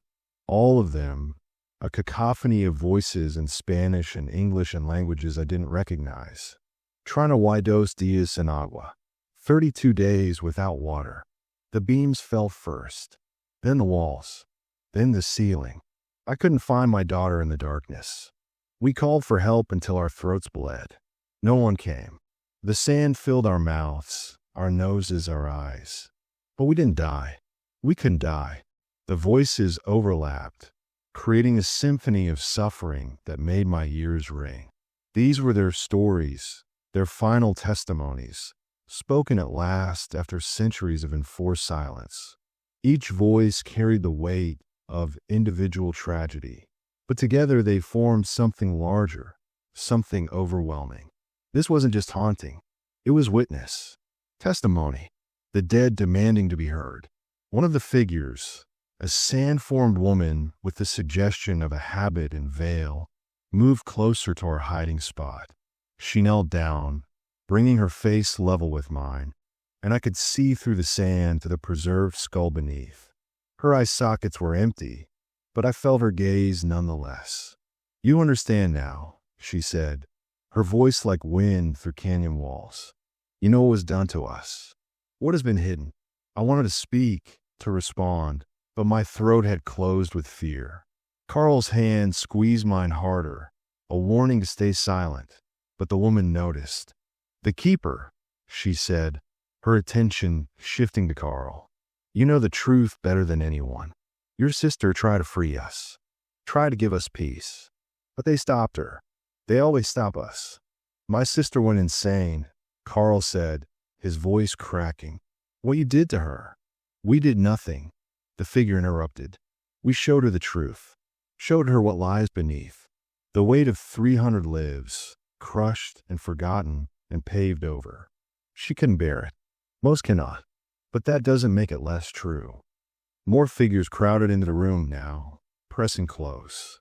all of them, a cacophony of voices in Spanish and English and languages I didn't recognize. Treinta días sin agua. 32 days without water. The beams fell first, then the walls, then the ceiling. I couldn't find my daughter in the darkness. We called for help until our throats bled. No one came. The sand filled our mouths, our noses, our eyes. But we didn't die. We couldn't die. The voices overlapped, creating a symphony of suffering that made my ears ring. These were their stories, their final testimonies, spoken at last after centuries of enforced silence. Each voice carried the weight of individual tragedy, but together they formed something larger, something overwhelming. This wasn't just haunting. It was witness, testimony, the dead demanding to be heard. One of the figures, a sand-formed woman with the suggestion of a habit and veil, moved closer to our hiding spot. She knelt down, bringing her face level with mine, and I could see through the sand to the preserved skull beneath. Her eye sockets were empty, but I felt her gaze nonetheless. "You understand now," she said, her voice like wind through canyon walls. "You know what was done to us. What has been hidden?" I wanted to speak, to respond, but my throat had closed with fear. Carl's hand squeezed mine harder, a warning to stay silent, but the woman noticed. "The keeper," she said, her attention shifting to Carl. "You know the truth better than anyone. Your sister tried to free us, tried to give us peace, but they stopped her. They always stop us. My sister went insane," Carl said, his voice cracking. What you did to her? We did nothing, the figure interrupted. We showed her the truth, showed her what lies beneath. The weight of 300 lives, crushed and forgotten and paved over. She couldn't bear it. Most cannot. But that doesn't make it less true. More figures crowded into the room now, pressing close.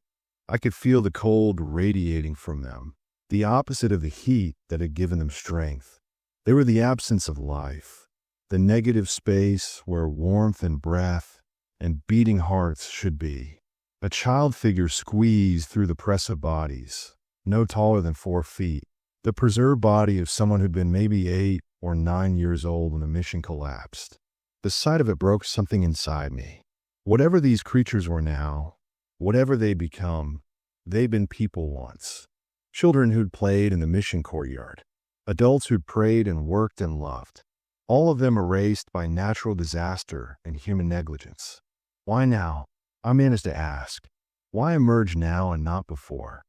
I could feel the cold radiating from them, the opposite of the heat that had given them strength. They were the absence of life, the negative space where warmth and breath and beating hearts should be. A child figure squeezed through the press of bodies, no taller than 4 feet, the preserved body of someone who'd been maybe 8 or 9 years old when the mission collapsed. The sight of it broke something inside me. Whatever these creatures were now, whatever they'd become, they'd been people once. Children who'd played in the mission courtyard. Adults who'd prayed and worked and loved. All of them erased by natural disaster and human negligence. Why now? I managed to ask. Why emerge now and not before?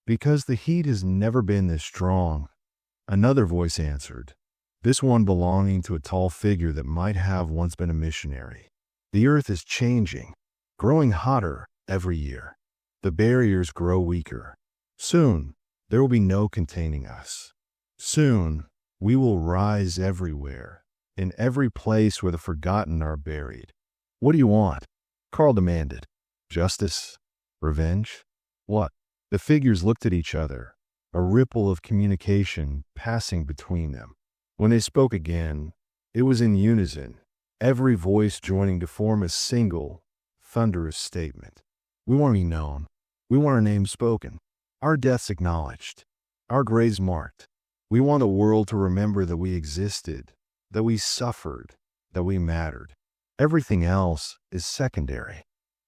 Because the heat has never been this strong. Another voice answered. This one belonging to a tall figure that might have once been a missionary. The earth is changing, growing hotter every year. The barriers grow weaker. Soon, there will be no containing us. Soon, we will rise everywhere, in every place where the forgotten are buried. What do you want? Carl demanded. Justice? Revenge? What? The figures looked at each other, a ripple of communication passing between them. When they spoke again, it was in unison, every voice joining to form a single, thunderous statement. We want to be known. We want our names spoken, our deaths acknowledged, our graves marked. We want the world to remember that we existed, that we suffered, that we mattered. Everything else is secondary.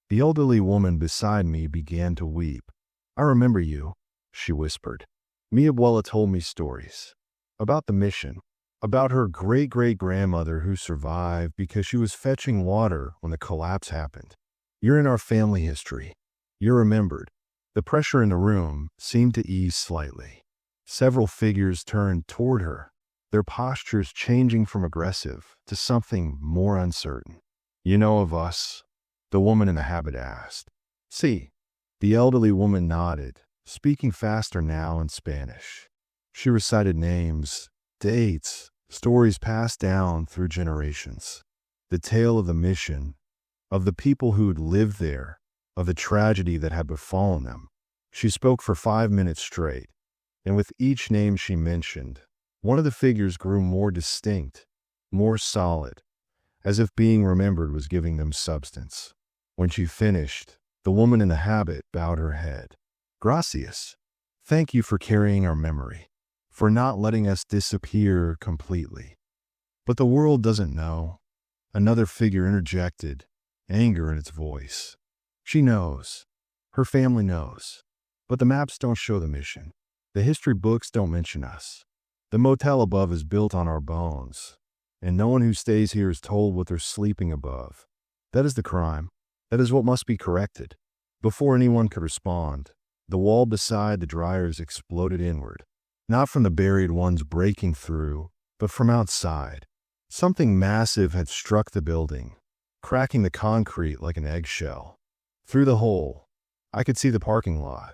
The elderly woman beside me began to weep. I remember you, she whispered. Miabuela told me stories about the mission, about her great-great-grandmother who survived because she was fetching water when the collapse happened. You're in our family history. You're remembered. The pressure in the room seemed to ease slightly. Several figures turned toward her, their postures changing from aggressive to something more uncertain. You know of us? The woman in the habit asked. See. The elderly woman nodded, speaking faster now in Spanish. She recited names, dates, stories passed down through generations. The tale of the mission, of the people who'd lived there, of the tragedy that had befallen them. She spoke for 5 minutes straight, and with each name she mentioned, one of the figures grew more distinct, more solid, as if being remembered was giving them substance. When she finished, the woman in the habit bowed her head. Gracias. Thank you for carrying our memory, for not letting us disappear completely. But the world doesn't know. Another figure interjected, anger in its voice. She knows. Her family knows. But the maps don't show the mission. The history books don't mention us. The motel above is built on our bones, and no one who stays here is told what they're sleeping above. That is the crime. That is what must be corrected. Before anyone could respond, the wall beside the dryers exploded inward, not from the buried ones breaking through, but from outside. Something massive had struck the building, cracking the concrete like an eggshell. Through the hole, I could see the parking lot,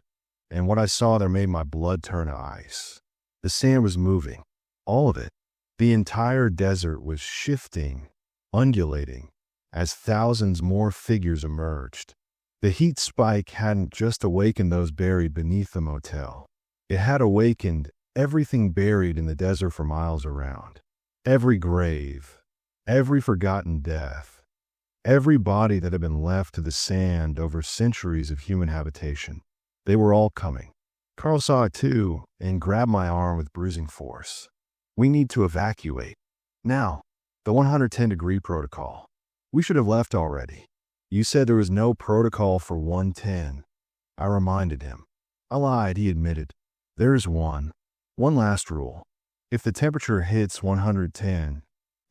and what I saw there made my blood turn to ice. The sand was moving, all of it. The entire desert was shifting, undulating, as thousands more figures emerged. The heat spike hadn't just awakened those buried beneath the motel. It had awakened everything buried in the desert for miles around. Every grave, every forgotten death, every body that had been left to the sand over centuries of human habitation. They were all coming. Carl saw it too and grabbed my arm with bruising force. We need to evacuate. Now, the 110-degree protocol. We should have left already. You said there was no protocol for 110. I reminded him. I lied, he admitted. There is one. One last rule. If the temperature hits 110,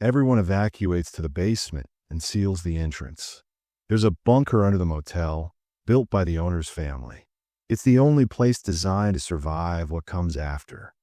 everyone evacuates to the basement and seals the entrance. There's a bunker under the motel, built by the owner's family. It's the only place designed to survive what comes after.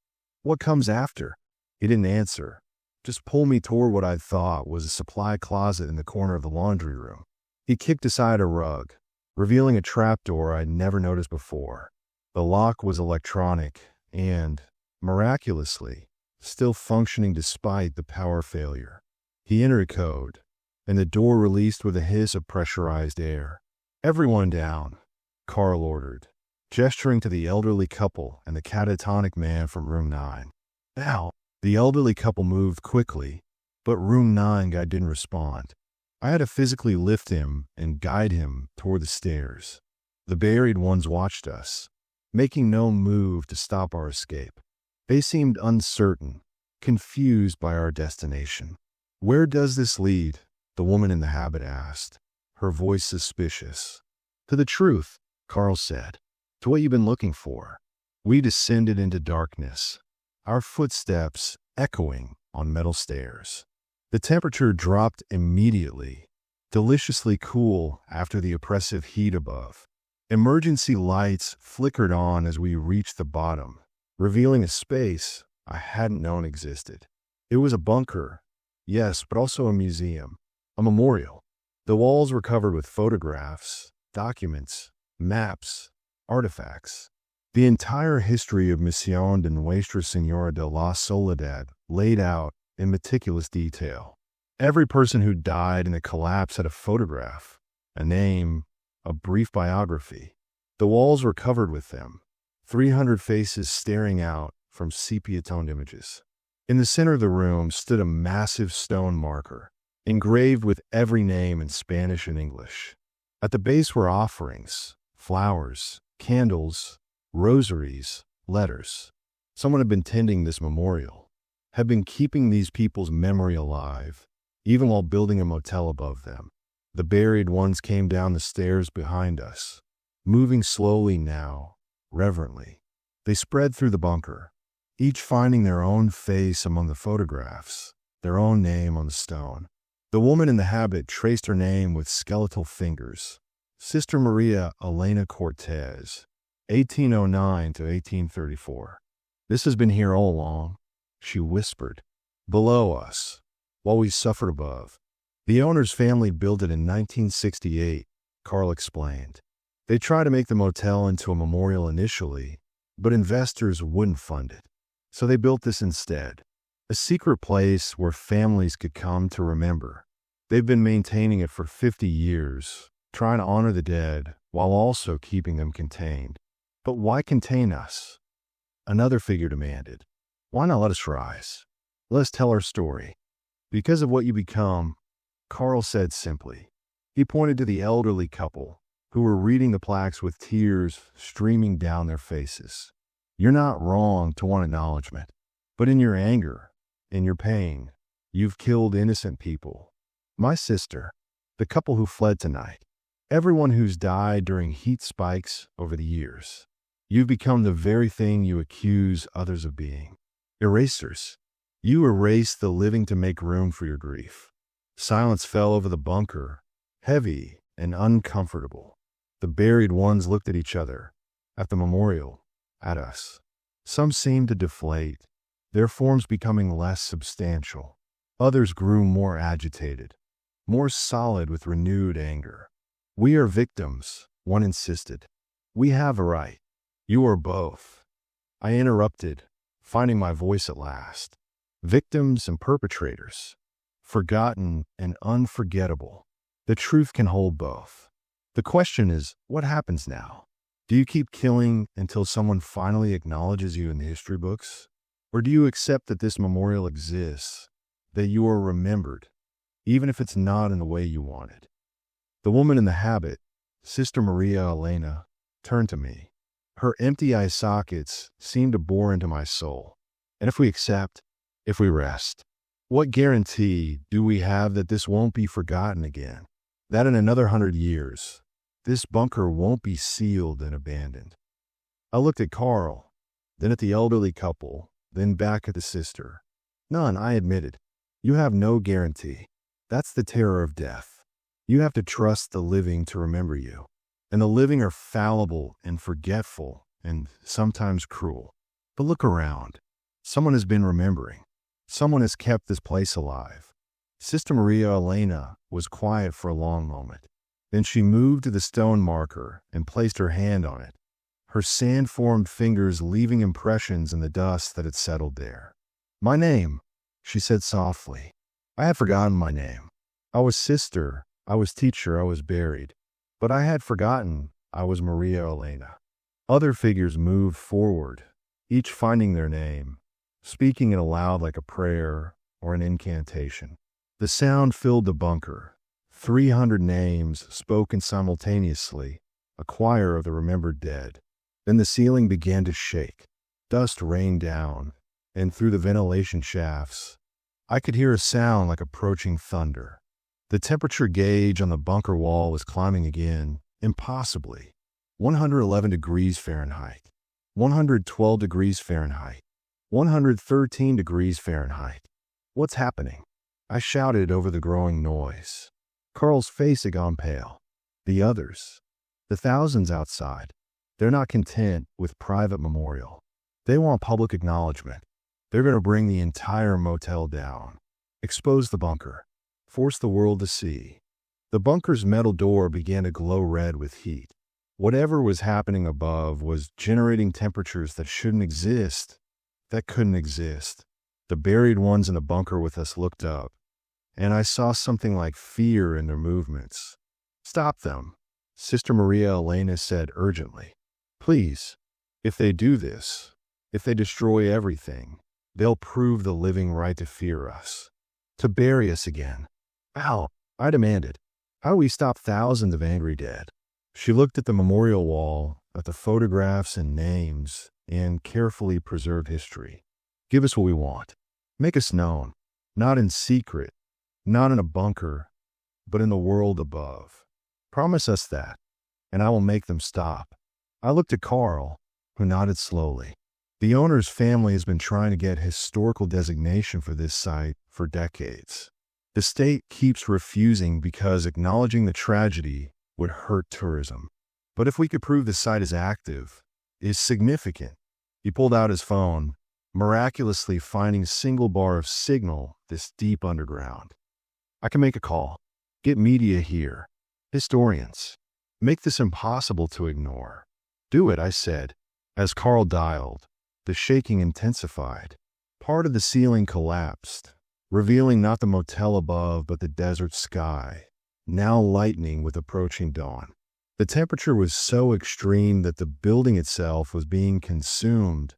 What comes after? He didn't answer. just pulled me toward what I thought was a supply closet in the corner of the laundry room. He kicked aside a rug, revealing a trapdoor I'd never noticed before. The lock was electronic and, miraculously, still functioning despite the power failure. He entered a code, and the door released with a hiss of pressurized air. "Everyone down," Carl ordered, gesturing to the elderly couple and the catatonic man from room 9. Now, the elderly couple moved quickly, but room 9 guy didn't respond. I had to physically lift him and guide him toward the stairs. The buried ones watched us, making no move to stop our escape. They seemed uncertain, confused by our destination. "Where does this lead?" the woman in the habit asked, her voice suspicious. "To the truth," Carl said. "To what you've been looking for." We descended into darkness, our footsteps echoing on metal stairs. The temperature dropped immediately, deliciously cool after the oppressive heat above. Emergency lights flickered on as we reached the bottom, revealing a space I hadn't known existed. It was a bunker, yes, but also a museum, a memorial. The walls were covered with photographs, documents, maps, artifacts. The entire history of Misión de Nuestra Señora de la Soledad laid out in meticulous detail. Every person who died in the collapse had a photograph, a name, a brief biography. The walls were covered with them, 300 faces staring out from sepia-toned images. In the center of the room stood a massive stone marker, engraved with every name in Spanish and English. At the base were offerings, flowers, candles, rosaries, letters. Someone had been tending this memorial, had been keeping these people's memory alive, even while building a motel above them. The buried ones came down the stairs behind us, moving slowly now, reverently. They spread through the bunker, each finding their own face among the photographs, their own name on the stone. The woman in the habit traced her name with skeletal fingers. Sister Maria Elena Cortez, 1809 to 1834. "This has been here all along," she whispered. "Below us, while we suffered above. The owner's family built it in 1968, Carl explained. They tried to make the motel into a memorial initially, but investors wouldn't fund it. So they built this instead, a secret place where families could come to remember. They've been maintaining it for 50 years, trying to honor the dead while also keeping them contained. But why contain us? Another figure demanded. Why not let us rise? Let us tell our story. Because of what you become, Carl said simply. He pointed to the elderly couple, who were reading the plaques with tears streaming down their faces. You're not wrong to want acknowledgement, but in your anger, in your pain, you've killed innocent people. My sister, the couple who fled tonight, everyone who's died during heat spikes over the years. You've become the very thing you accuse others of being. Erasers. You erase the living to make room for your grief. Silence fell over the bunker, heavy and uncomfortable. The buried ones looked at each other, at the memorial, at us. Some seemed to deflate, their forms becoming less substantial. Others grew more agitated, more solid with renewed anger. We are victims, one insisted. We have a right. You are both. I interrupted, finding my voice at last. Victims and perpetrators. Forgotten and unforgettable. The truth can hold both. The question is, what happens now? Do you keep killing until someone finally acknowledges you in the history books? Or do you accept that this memorial exists, that you are remembered, even if it's not in the way you wanted? The woman in the habit, Sister Maria Elena, turned to me. Her empty eye sockets seemed to bore into my soul. And if we accept, if we rest, what guarantee do we have that this won't be forgotten again? That in another 100 years, this bunker won't be sealed and abandoned? I looked at Carl, then at the elderly couple, then back at the sister. None, I admitted. You have no guarantee. That's the terror of death. You have to trust the living to remember you. And the living are fallible and forgetful and sometimes cruel. But look around. Someone has been remembering. Someone has kept this place alive. Sister Maria Elena was quiet for a long moment. Then she moved to the stone marker and placed her hand on it, her sand-formed fingers leaving impressions in the dust that had settled there. "My name," she said softly. I had forgotten my name. I was sister, I was teacher, I was buried. But I had forgotten I was Maria Elena. Other figures moved forward, each finding their name, speaking it aloud like a prayer or an incantation. The sound filled the bunker. 300 names spoken simultaneously, a choir of the remembered dead. Then the ceiling began to shake. Dust rained down, and through the ventilation shafts, I could hear a sound like approaching thunder. The temperature gauge on the bunker wall was climbing again, impossibly. 111 degrees Fahrenheit, 112 degrees Fahrenheit, 113 degrees Fahrenheit. What's happening? I shouted over the growing noise. Carl's face had gone pale. The others, the thousands outside, they're not content with private memorial. They want public acknowledgement. They're going to bring the entire motel down, expose the bunker, force the world to see. The bunker's metal door began to glow red with heat. Whatever was happening above was generating temperatures that shouldn't exist, that couldn't exist. The buried ones in the bunker with us looked up, and I saw something like fear in their movements. "Stop them," Sister Maria Elena said urgently. "Please, if they do this, if they destroy everything, they'll prove the living right to fear us, to bury us again." "How?" I demanded. "How do we stop thousands of angry dead?" She looked at the memorial wall, at the photographs and names, and carefully preserved history. "Give us what we want. Make us known, not in secret, not in a bunker, but in the world above. Promise us that, and I will make them stop." I looked at Carl, who nodded slowly. The owner's family has been trying to get historical designation for this site for decades. The state keeps refusing because acknowledging the tragedy would hurt tourism. But if we could prove the site is active, is significant. He pulled out his phone, miraculously finding a single bar of signal this deep underground. "I can make a call. Get media here. Historians. Make this impossible to ignore." "Do it," I said. As Carl dialed, the shaking intensified. Part of the ceiling collapsed, revealing not the motel above but the desert sky, now lightening with approaching dawn. The temperature was so extreme that the building itself was being consumed,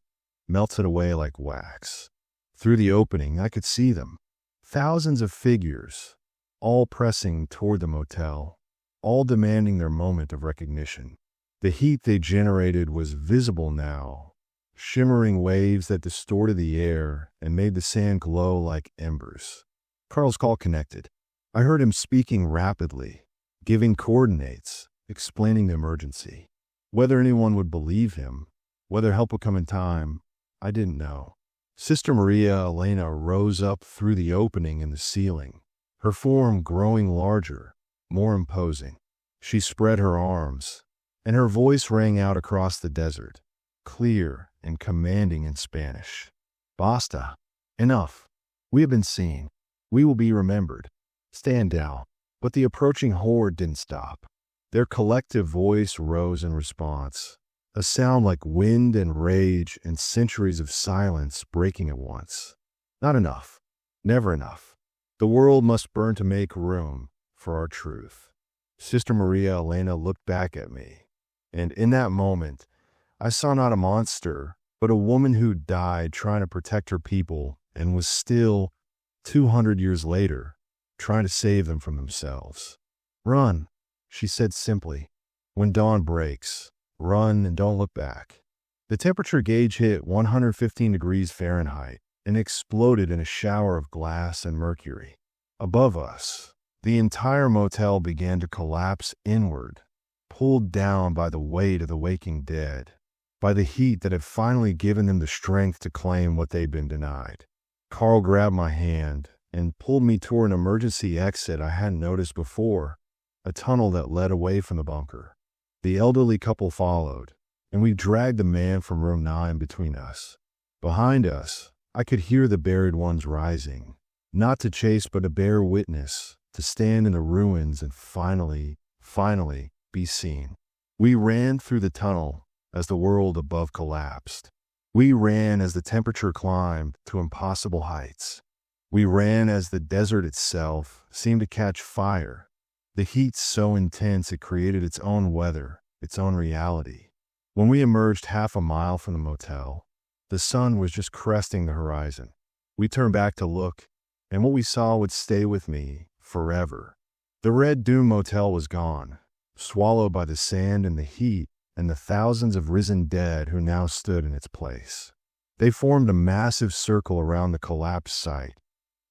melted away like wax. Through the opening, I could see them. Thousands of figures, all pressing toward the motel, all demanding their moment of recognition. The heat they generated was visible now, shimmering waves that distorted the air and made the sand glow like embers. Carl's call connected. I heard him speaking rapidly, giving coordinates, explaining the emergency. Whether anyone would believe him, whether help would come in time, I didn't know. Sister Maria Elena rose up through the opening in the ceiling, her form growing larger, more imposing. She spread her arms, and her voice rang out across the desert, clear and commanding in Spanish. "Basta. Enough. We have been seen. We will be remembered. Stand down." But the approaching horde didn't stop. Their collective voice rose in response, a sound like wind and rage and centuries of silence breaking at once. "Not enough. Never enough. The world must burn to make room for our truth." Sister Maria Elena looked back at me, and in that moment, I saw not a monster, but a woman who died trying to protect her people and was still, 200 years later, trying to save them from themselves. "Run," she said simply. "When dawn breaks, run and don't look back." The temperature gauge hit 115 degrees Fahrenheit and exploded in a shower of glass and mercury. Above us, the entire motel began to collapse inward, pulled down by the weight of the waking dead, by the heat that had finally given them the strength to claim what they'd been denied. Carl grabbed my hand and pulled me toward an emergency exit I hadn't noticed before, a tunnel that led away from the bunker. The elderly couple followed, and we dragged the man from room 9 between us. Behind us, I could hear the buried ones rising, not to chase but to bear witness, to stand in the ruins and finally be seen. We ran through the tunnel as the world above collapsed. We ran as the temperature climbed to impossible heights. We ran as the desert itself seemed to catch fire, the heat so intense it created its own weather, its own reality. When we emerged half a mile from the motel, the sun was just cresting the horizon. We turned back to look, and what we saw would stay with me forever. The Red Dune Motel was gone, swallowed by the sand and the heat and the thousands of risen dead who now stood in its place. They formed a massive circle around the collapsed site,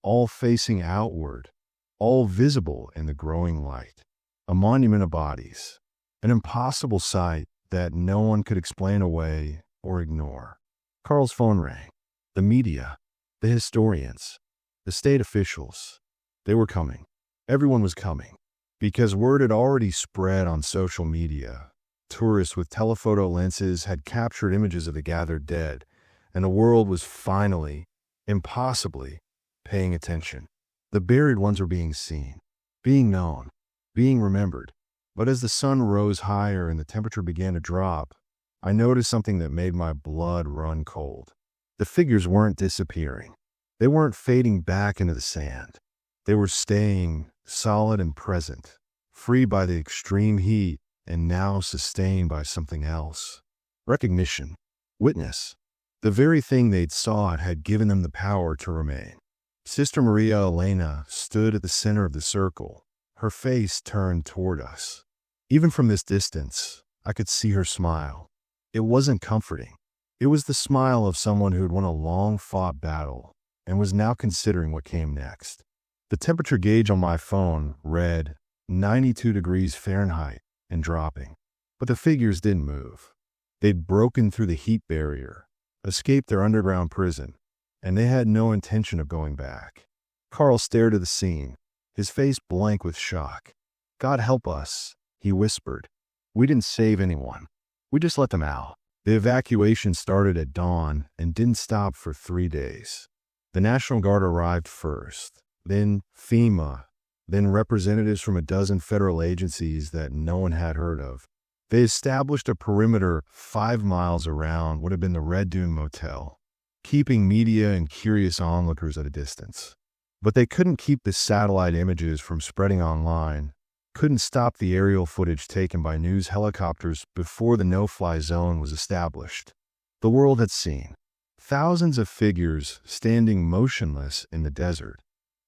all facing outward, all visible in the growing light. A monument of bodies, an impossible sight that no one could explain away or ignore. Carl's phone rang. The media, the historians, the state officials, they were coming. Everyone was coming, because word had already spread on social media. Tourists with telephoto lenses had captured images of the gathered dead, and the world was finally, impossibly, paying attention. The buried ones were being seen, being known, being remembered. But as the sun rose higher and the temperature began to drop, I noticed something that made my blood run cold. The figures weren't disappearing. They weren't fading back into the sand. They were staying solid and present, free by the extreme heat and now sustained by something else. Recognition. Witness. The very thing they'd sought had given them the power to remain. Sister Maria Elena stood at the center of the circle, her face turned toward us. Even from this distance, I could see her smile. It wasn't comforting. It was the smile of someone who had won a long-fought battle and was now considering what came next. The temperature gauge on my phone read 92 degrees Fahrenheit and dropping. But the figures didn't move. They'd broken through the heat barrier, escaped their underground prison, and they had no intention of going back. Carl stared at the scene, his face blank with shock. "God help us," he whispered. "We didn't save anyone. We just let them out." The evacuation started at dawn and didn't stop for 3 days. The National Guard arrived first, then FEMA, then representatives from a dozen federal agencies that no one had heard of. They established a perimeter 5 miles around what had been the Red Dune Motel, keeping media and curious onlookers at a distance. But they couldn't keep the satellite images from spreading online, couldn't stop the aerial footage taken by news helicopters before the no-fly zone was established. The world had seen thousands of figures standing motionless in the desert,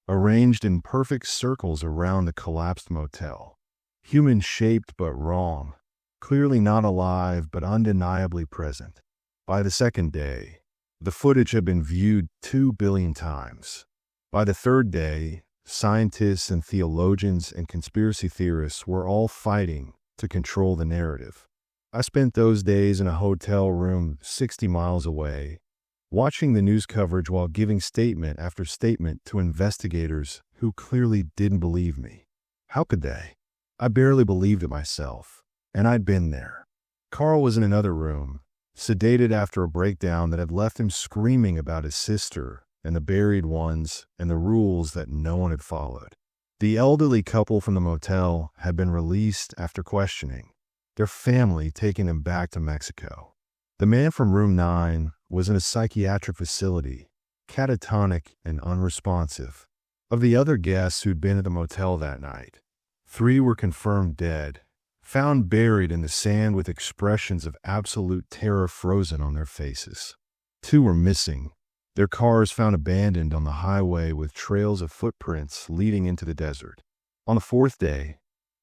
arranged in perfect circles around the collapsed motel. Human-shaped but wrong, clearly not alive but undeniably present. By the second day, the footage had been viewed 2 billion times. By the third day, scientists and theologians and conspiracy theorists were all fighting to control the narrative. I spent those days in a hotel room 60 miles away, watching the news coverage while giving statement after statement to investigators who clearly didn't believe me. How could they? I barely believed it myself, and I'd been there. Carl was in another room, sedated after a breakdown that had left him screaming about his sister and the buried ones and the rules that no one had followed. The elderly couple from the motel had been released after questioning, their family taking them back to Mexico. The man from room 9 was in a psychiatric facility, catatonic and unresponsive. Of the other guests who'd been at the motel that night, 3 were confirmed dead, found buried in the sand with expressions of absolute terror frozen on their faces. 2 were missing, their cars found abandoned on the highway with trails of footprints leading into the desert. On the 4th day,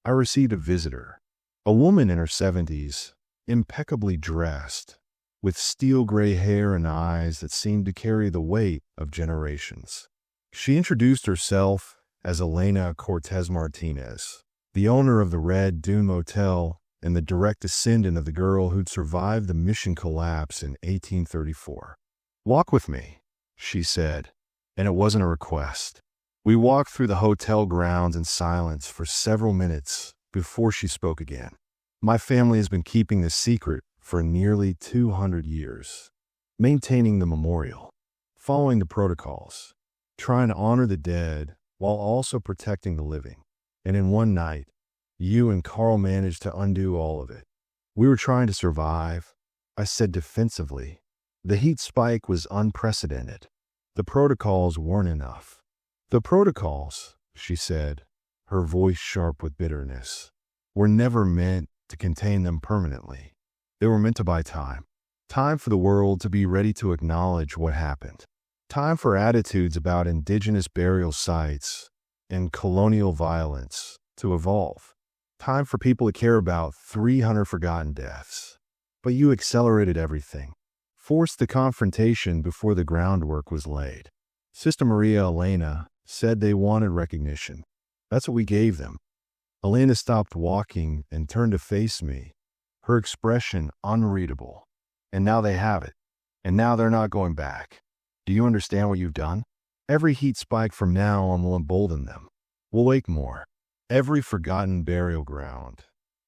I received a visitor, a woman in her 70s, impeccably dressed, with steel gray hair and eyes that seemed to carry the weight of generations. She introduced herself as Elena Cortez Martinez, the owner of the Red Dune Motel and the direct descendant of the girl who'd survived the mission collapse in 1834. "Walk with me," she said, and it wasn't a request. We walked through the hotel grounds in silence for several minutes before she spoke again. "My family has been keeping this secret for nearly 200 years, maintaining the memorial, following the protocols, trying to honor the dead while also protecting the living. And in one night, you and Carl managed to undo all of it. We were trying to survive, I said defensively. The heat spike was unprecedented. The protocols weren't enough. The protocols, she said, her voice sharp with bitterness, were never meant to contain them permanently. They were meant to buy time. Time for the world to be ready to acknowledge what happened. Time for attitudes about indigenous burial sites and colonial violence to evolve. Time for people to care about 300 forgotten deaths. But you accelerated everything. Forced the confrontation before the groundwork was laid. Sister Maria Elena said they wanted recognition. That's what we gave them. Elena stopped walking and turned to face me, her expression unreadable. And now they have it. And now they're not going back. Do you understand what you've done? Every heat spike from now on will embolden them. We'll wake more. Every forgotten burial ground.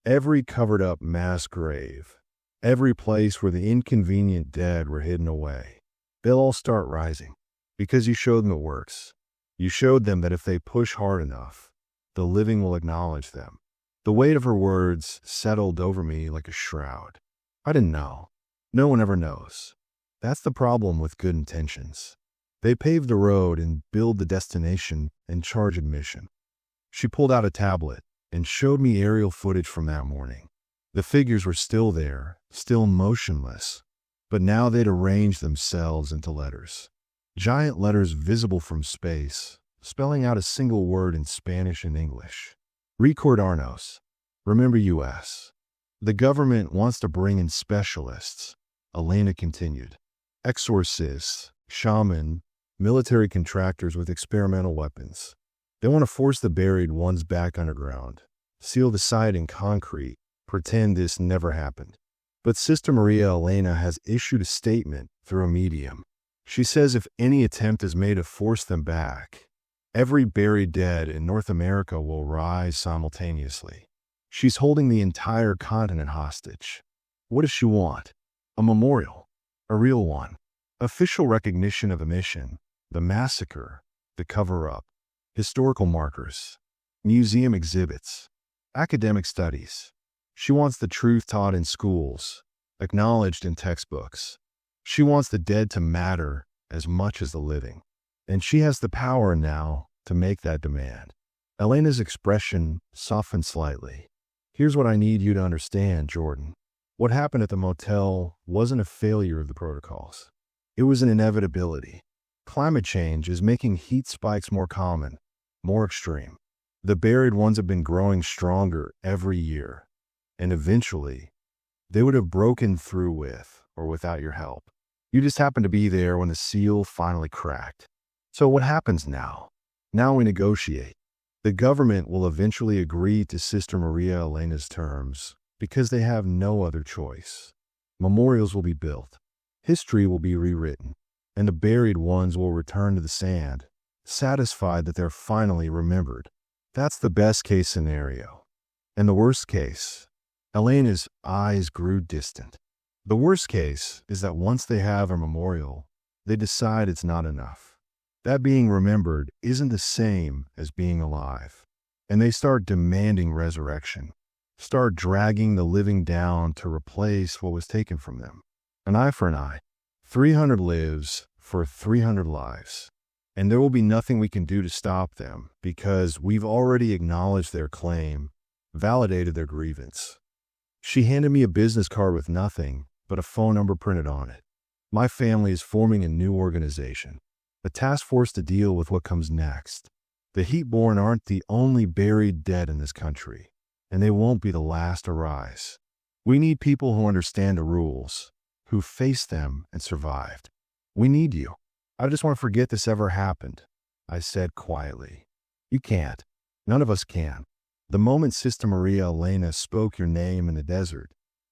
Every covered-up mass grave. Every place where the inconvenient dead were hidden away. They'll all start rising. Because you showed them it works. You showed them that if they push hard enough, the living will acknowledge them. The weight of her words settled over me like a shroud. I didn't know. No one ever knows. That's the problem with good intentions. They pave the road and build the destination and charge admission. She pulled out a tablet and showed me aerial footage from that morning. The figures were still there, still motionless, but now they'd arranged themselves into letters. Giant letters visible from space, spelling out a single word in Spanish and English. Record Arnos. Remember US. The government wants to bring in specialists, Elena continued. Exorcists, shaman, military contractors with experimental weapons. They want to force the buried ones back underground, seal the site in concrete, pretend this never happened. But Sister Maria Elena has issued a statement through a medium. She says if any attempt is made to force them back, every buried dead in North America will rise simultaneously. She's holding the entire continent hostage. What does she want? A memorial. A real one. Official recognition of the mission, the massacre, the cover-up, historical markers, museum exhibits, academic studies. She wants the truth taught in schools, acknowledged in textbooks. She wants the dead to matter as much as the living. And she has the power now to make that demand. Elena's expression softened slightly. Here's what I need you to understand, Jordan. What happened at the motel wasn't a failure of the protocols. It was an inevitability. Climate change is making heat spikes more common, more extreme. The buried ones have been growing stronger every year. And eventually, they would have broken through with or without your help. You just happened to be there when the seal finally cracked. So what happens now? Now we negotiate. The government will eventually agree to Sister Maria Elena's terms because they have no other choice. Memorials will be built. History will be rewritten. And the buried ones will return to the sand, satisfied that they're finally remembered. That's the best case scenario. And the worst case, Elena's eyes grew distant. The worst case is that once they have a memorial, they decide it's not enough. That being remembered isn't the same as being alive. And they start demanding resurrection, start dragging the living down to replace what was taken from them. An eye for an eye. 300 lives for 300 lives. And there will be nothing we can do to stop them because we've already acknowledged their claim, validated their grievance. She handed me a business card with nothing but a phone number printed on it. My family is forming a new organization, a task force to deal with what comes next. The Heatborn aren't the only buried dead in this country, and they won't be the last to rise. We need people who understand the rules, who faced them and survived. We need you. I just want to forget this ever happened, I said quietly. You can't. None of us can. The moment Sister Maria Elena spoke your name in the desert,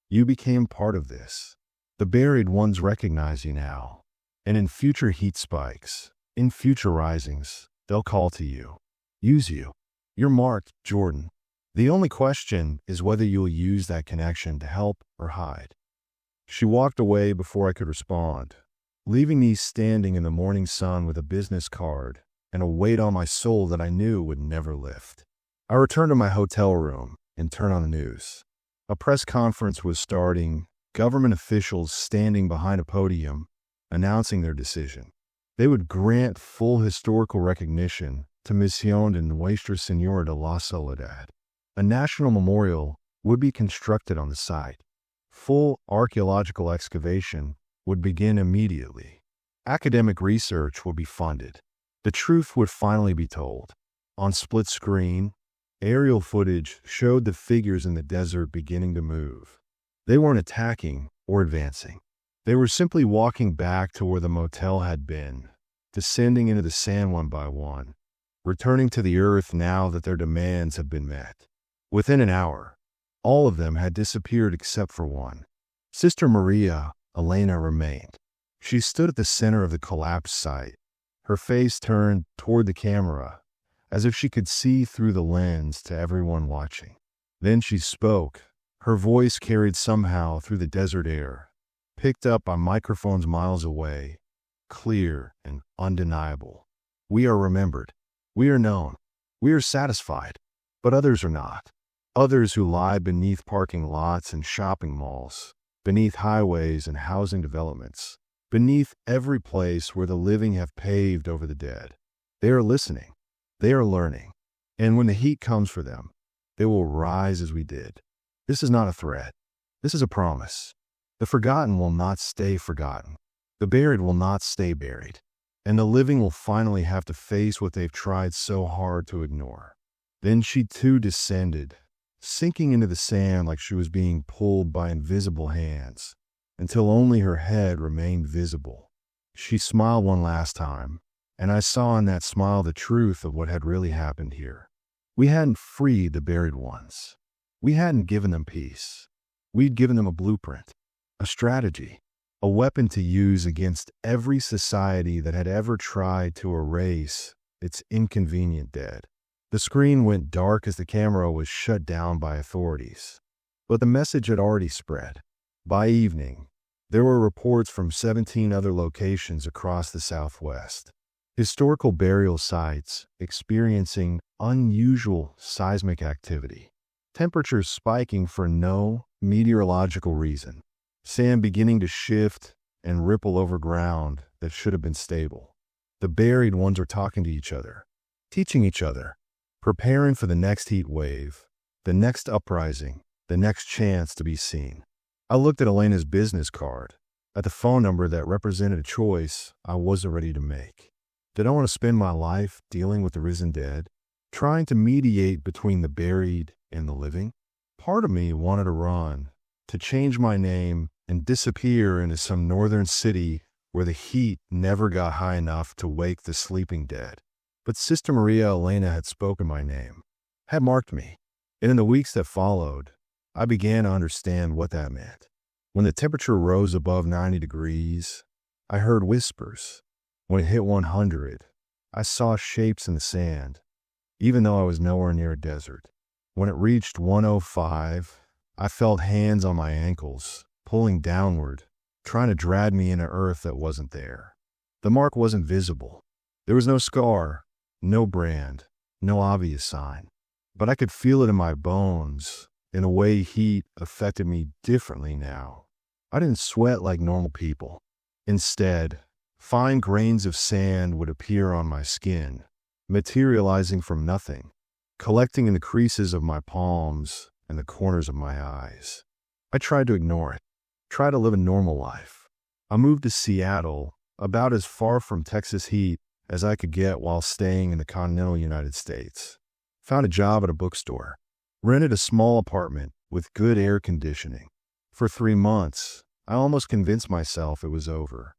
you became part of this. The buried ones recognize you now. And in future heat spikes, in future risings, they'll call to you. Use you. You're marked, Jordan. The only question is whether you'll use that connection to help or hide. She walked away before I could respond, leaving me standing in the morning sun with a business card and a weight on my soul that I knew would never lift. I returned to my hotel room and turned on the news. A press conference was starting, government officials standing behind a podium announcing their decision. They would grant full historical recognition to Misión de Nuestra Señora de la Soledad. A national memorial would be constructed on the site. Full archaeological excavation would begin immediately. Academic research would be funded. The truth would finally be told. On split screen, aerial footage showed the figures in the desert beginning to move. They weren't attacking or advancing. They were simply walking back to where the motel had been, descending into the sand one by one, returning to the earth now that their demands had been met. Within an hour, all of them had disappeared except for one. Sister Maria Elena remained. She stood at the center of the collapsed site, her face turned toward the camera, as if she could see through the lens to everyone watching. Then she spoke. Her voice carried somehow through the desert air, picked up by microphones miles away, clear and undeniable. We are remembered. We are known. We are satisfied. But others are not. Others who lie beneath parking lots and shopping malls, beneath highways and housing developments, beneath every place where the living have paved over the dead. They are listening. They are learning. And when the heat comes for them, they will rise as we did. This is not a threat. This is a promise. The forgotten will not stay forgotten. The buried will not stay buried. And the living will finally have to face what they've tried so hard to ignore. Then she too descended, sinking into the sand like she was being pulled by invisible hands, until only her head remained visible. She smiled one last time, and I saw in that smile the truth of what had really happened here. We hadn't freed the buried ones. We hadn't given them peace. We'd given them a blueprint, a strategy, a weapon to use against every society that had ever tried to erase its inconvenient dead. The screen went dark as the camera was shut down by authorities. But the message had already spread. By evening, there were reports from 17 other locations across the Southwest. Historical burial sites experiencing unusual seismic activity. Temperatures spiking for no meteorological reason. Sand beginning to shift and ripple over ground that should have been stable. The buried ones are talking to each other, teaching each other, preparing for the next heat wave, the next uprising, the next chance to be seen. I looked at Elena's business card, at the phone number that represented a choice I wasn't ready to make. Did I want to spend my life dealing with the risen dead, trying to mediate between the buried and the living? Part of me wanted to run, to change my name and disappear into some northern city where the heat never got high enough to wake the sleeping dead. But Sister Maria Elena had spoken my name, had marked me, and in the weeks that followed, I began to understand what that meant. When the temperature rose above 90 degrees, I heard whispers. When it hit 100, I saw shapes in the sand, even though I was nowhere near a desert. When it reached 105, I felt hands on my ankles, pulling downward, trying to drag me into earth that wasn't there. The mark wasn't visible. There was no scar, no brand, no obvious sign. But I could feel it in my bones, in a way heat affected me differently now. I didn't sweat like normal people. Instead, fine grains of sand would appear on my skin, materializing from nothing, collecting in the creases of my palms and the corners of my eyes. I tried to ignore it, try to live a normal life. I moved to Seattle, about as far from Texas heat as I could get while staying in the continental United States. Found a job at a bookstore, rented a small apartment with good air conditioning. For 3 months, I almost convinced myself it was over.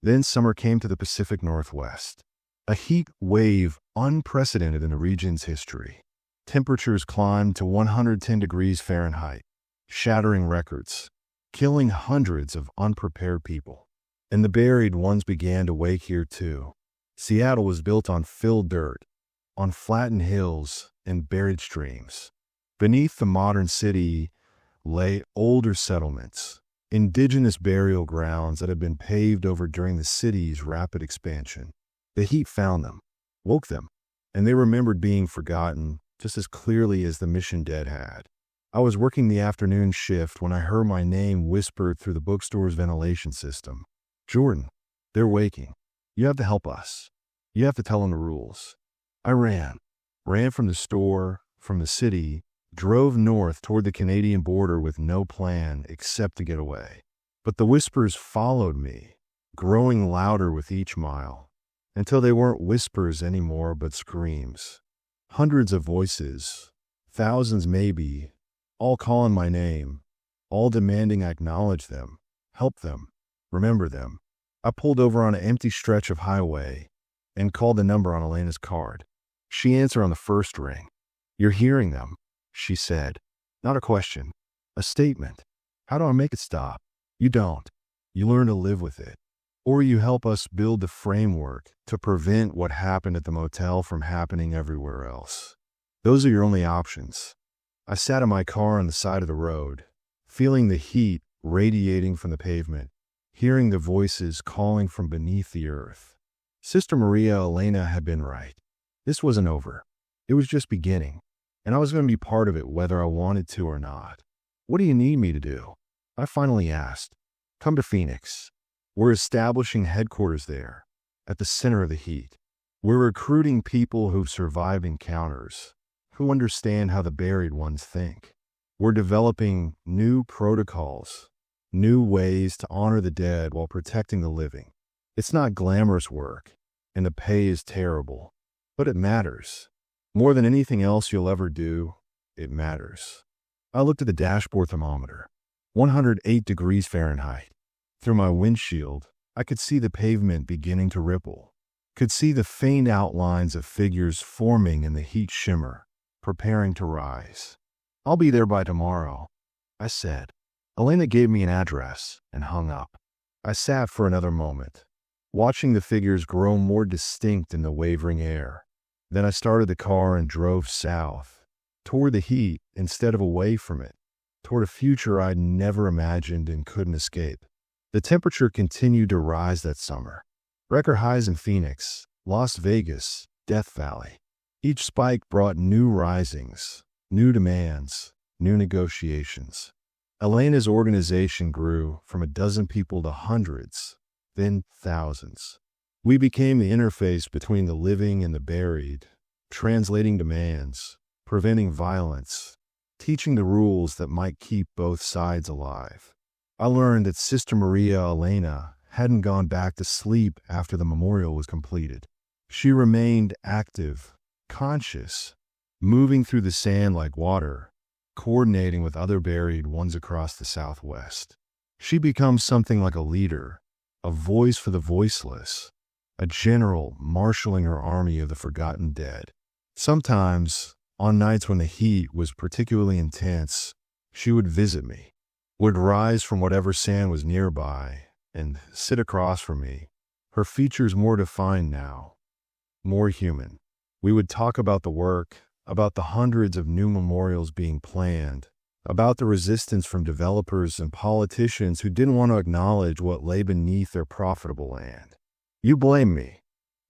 Then summer came to the Pacific Northwest, a heat wave unprecedented in the region's history. Temperatures climbed to 110 degrees Fahrenheit, shattering records, killing hundreds of unprepared people. And the buried ones began to wake here too. Seattle was built on filled dirt, on flattened hills and buried streams. Beneath the modern city lay older settlements, indigenous burial grounds that had been paved over during the city's rapid expansion. The heat found them, woke them, and they remembered being forgotten just as clearly as the mission dead had. I was working the afternoon shift when I heard my name whispered through the bookstore's ventilation system. "Jordan, they're waking. You have to help us. You have to tell them the rules." I ran from the store, from the city, drove north toward the Canadian border with no plan except to get away. But the whispers followed me, growing louder with each mile, until they weren't whispers anymore but screams. Hundreds of voices, thousands maybe, all calling my name, all demanding I acknowledge them, help them, remember them. I pulled over on an empty stretch of highway and called the number on Elena's card. She answered on the first ring. "You're hearing them," she said. "Not a question, a statement. How do I make it stop?" You don't. You learn to live with it. Or you help us build the framework to prevent what happened at the motel from happening everywhere else. Those are your only options. I sat in my car on the side of the road, feeling the heat radiating from the pavement, hearing the voices calling from beneath the earth. Sister Maria Elena had been right. This wasn't over. It was just beginning, and I was going to be part of it whether I wanted to or not. "What do you need me to do?" I finally asked. "Come to Phoenix. We're establishing headquarters there, at the center of the heat. We're recruiting people who've survived encounters, who understand how the buried ones think. We're developing new protocols, new ways to honor the dead while protecting the living. It's not glamorous work, and the pay is terrible, but it matters. More than anything else you'll ever do, it matters." I looked at the dashboard thermometer. 108 degrees Fahrenheit. Through my windshield, I could see the pavement beginning to ripple, could see the faint outlines of figures forming in the heat shimmer, preparing to rise. "I'll be there by tomorrow," I said. Elena gave me an address and hung up. I sat for another moment, watching the figures grow more distinct in the wavering air. Then I started the car and drove south, toward the heat instead of away from it, toward a future I'd never imagined and couldn't escape. The temperature continued to rise that summer. Record highs in Phoenix, Las Vegas, Death Valley. Each spike brought new risings, new demands, new negotiations. Elena's organization grew from a dozen people to hundreds, then thousands. We became the interface between the living and the buried, translating demands, preventing violence, teaching the rules that might keep both sides alive. I learned that Sister Maria Elena hadn't gone back to sleep after the memorial was completed. She remained active, conscious, moving through the sand like water, coordinating with other buried ones across the Southwest. She becomes something like a leader, a voice for the voiceless, a general marshaling her army of the forgotten dead. Sometimes, on nights when the heat was particularly intense, she would visit me, would rise from whatever sand was nearby and sit across from me, her features more defined now, more human. We would talk about the work, about the hundreds of new memorials being planned, about the resistance from developers and politicians who didn't want to acknowledge what lay beneath their profitable land. "You blame me,"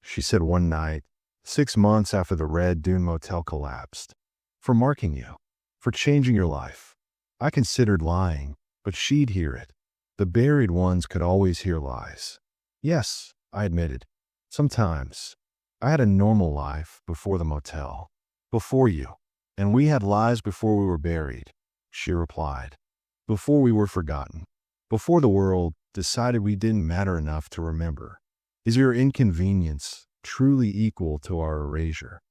she said one night, 6 months after the Red Dune Motel collapsed, "for marking you, for changing your life." I considered lying, but she'd hear it. The buried ones could always hear lies. "Yes," I admitted. "Sometimes. I had a normal life before the motel, before you, and we had lives before we were buried," she replied. "Before we were forgotten, before the world decided we didn't matter enough to remember. Is your inconvenience truly equal to our erasure?"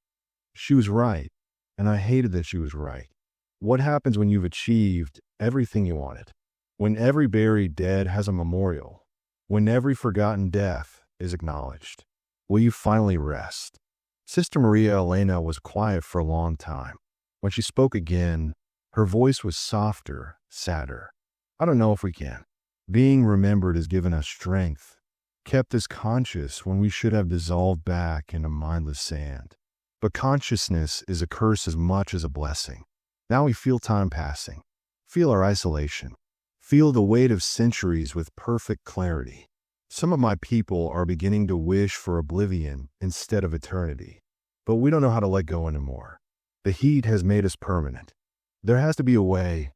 She was right, and I hated that she was right. What happens when you've achieved everything you wanted? When every buried dead has a memorial? When every forgotten death is acknowledged? Will you finally rest? Sister Maria Elena was quiet for a long time. When she spoke again, her voice was softer, sadder. "I don't know if we can. Being remembered has given us strength, kept us conscious when we should have dissolved back into mindless sand. But consciousness is a curse as much as a blessing. Now we feel time passing, feel our isolation, feel the weight of centuries with perfect clarity. Some of my people are beginning to wish for oblivion instead of eternity. But we don't know how to let go anymore. The heat has made us permanent. There has to be a way,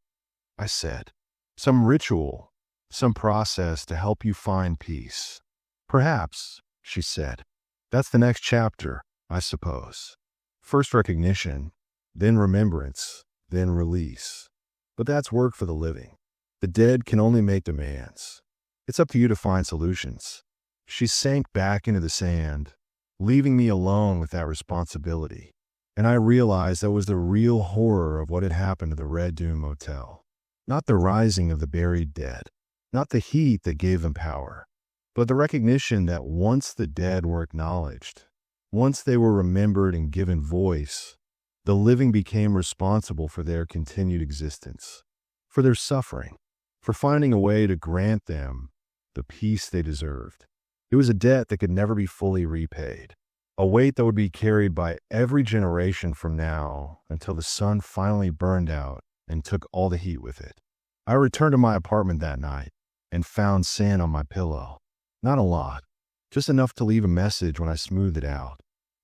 I said. Some ritual, some process to help you find peace. Perhaps, she said. That's the next chapter, I suppose. First recognition, then remembrance, then release. But that's work for the living. The dead can only make demands. It's up to you to find solutions. She sank back into the sand, leaving me alone with that responsibility. And I realized that was the real horror of what had happened to the Red Dune Motel. Not the rising of the buried dead, not the heat that gave them power, but the recognition that once the dead were acknowledged, once they were remembered and given voice, the living became responsible for their continued existence, for their suffering, for finding a way to grant them the peace they deserved. It was a debt that could never be fully repaid, a weight that would be carried by every generation from now until the sun finally burned out and took all the heat with it. I returned to my apartment that night and found sand on my pillow. Not a lot, just enough to leave a message when I smoothed it out.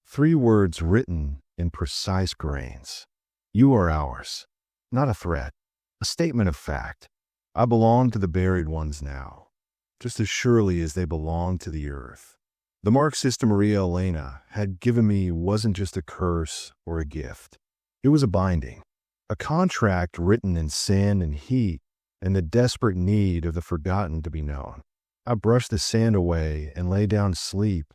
3 words written in precise grains. You are ours. Not a threat, a statement of fact. I belong to the buried ones now, just as surely as they belong to the earth. The mark Sister Maria Elena had given me wasn't just a curse or a gift. It was a binding, a contract written in sand and heat and the desperate need of the forgotten to be known. I brushed the sand away and lay down to sleep,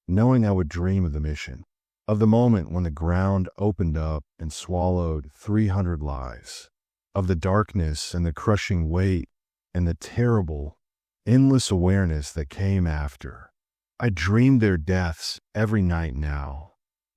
knowing I would dream of the mission, of the moment when the ground opened up and swallowed 300 lives, of the darkness and the crushing weight and the terrible, endless awareness that came after. I dreamed their deaths every night now,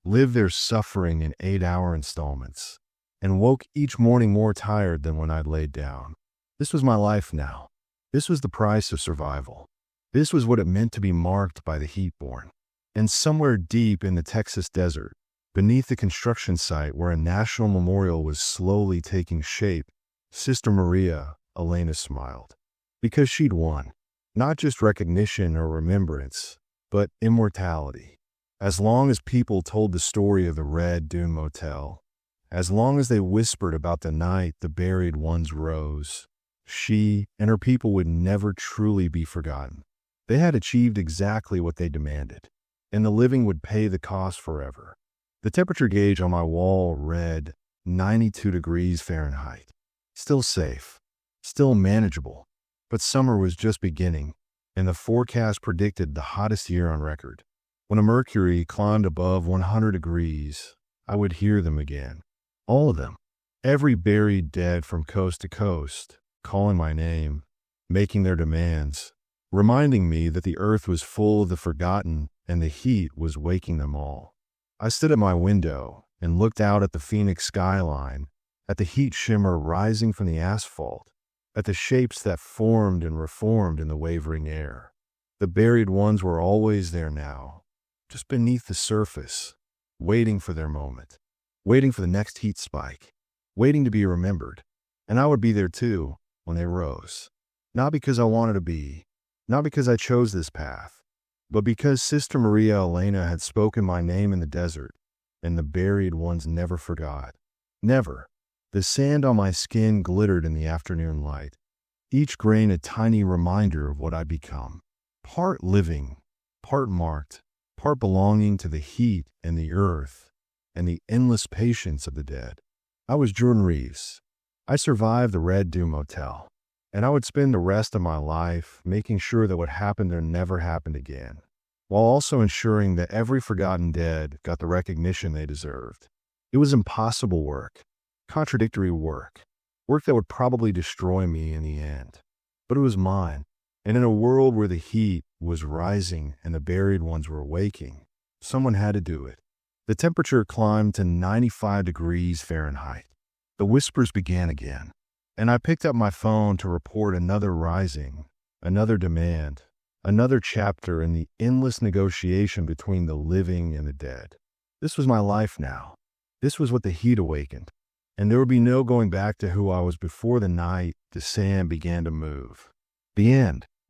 lived their suffering in 8-hour installments, and woke each morning more tired than when I'd laid down. This was my life now. This was the price of survival. This was what it meant to be marked by the heat-born. And somewhere deep in the Texas desert, beneath the construction site where a national memorial was slowly taking shape, Sister Maria Elena smiled. Because she'd won. Not just recognition or remembrance, but immortality. As long as people told the story of the Red Dune Motel, as long as they whispered about the night the buried ones rose, she and her people would never truly be forgotten. They had achieved exactly what they demanded, and the living would pay the cost forever. The temperature gauge on my wall read 92 degrees Fahrenheit. Still safe, still manageable, but summer was just beginning, and the forecast predicted the hottest year on record. When a mercury climbed above 100 degrees, I would hear them again. All of them. Every buried dead from coast to coast, calling my name, making their demands, reminding me that the earth was full of the forgotten and the heat was waking them all. I stood at my window and looked out at the Phoenix skyline, at the heat shimmer rising from the asphalt, at the shapes that formed and reformed in the wavering air. The buried ones were always there now, just beneath the surface, waiting for their moment, waiting for the next heat spike, waiting to be remembered. And I would be there too when they rose. Not because I wanted to be, not because I chose this path, but because Sister Maria Elena had spoken my name in the desert, and the buried ones never forgot. Never. The sand on my skin glittered in the afternoon light, each grain a tiny reminder of what I'd become. Part living, part marked, part belonging to the heat and the earth and the endless patience of the dead. I was Jordan Reeves. I survived the Red Dune Motel, and I would spend the rest of my life making sure that what happened there never happened again, while also ensuring that every forgotten dead got the recognition they deserved. It was impossible work, contradictory work that would probably destroy me in the end. But it was mine, and in a world where the heat was rising and the buried ones were waking, someone had to do it. The temperature climbed to 95 degrees Fahrenheit. The whispers began again, and I picked up my phone to report another rising, another demand, another chapter in the endless negotiation between the living and the dead. This was my life now. This was what the heat awakened, and there would be no going back to who I was before the night The sand began to move. The end.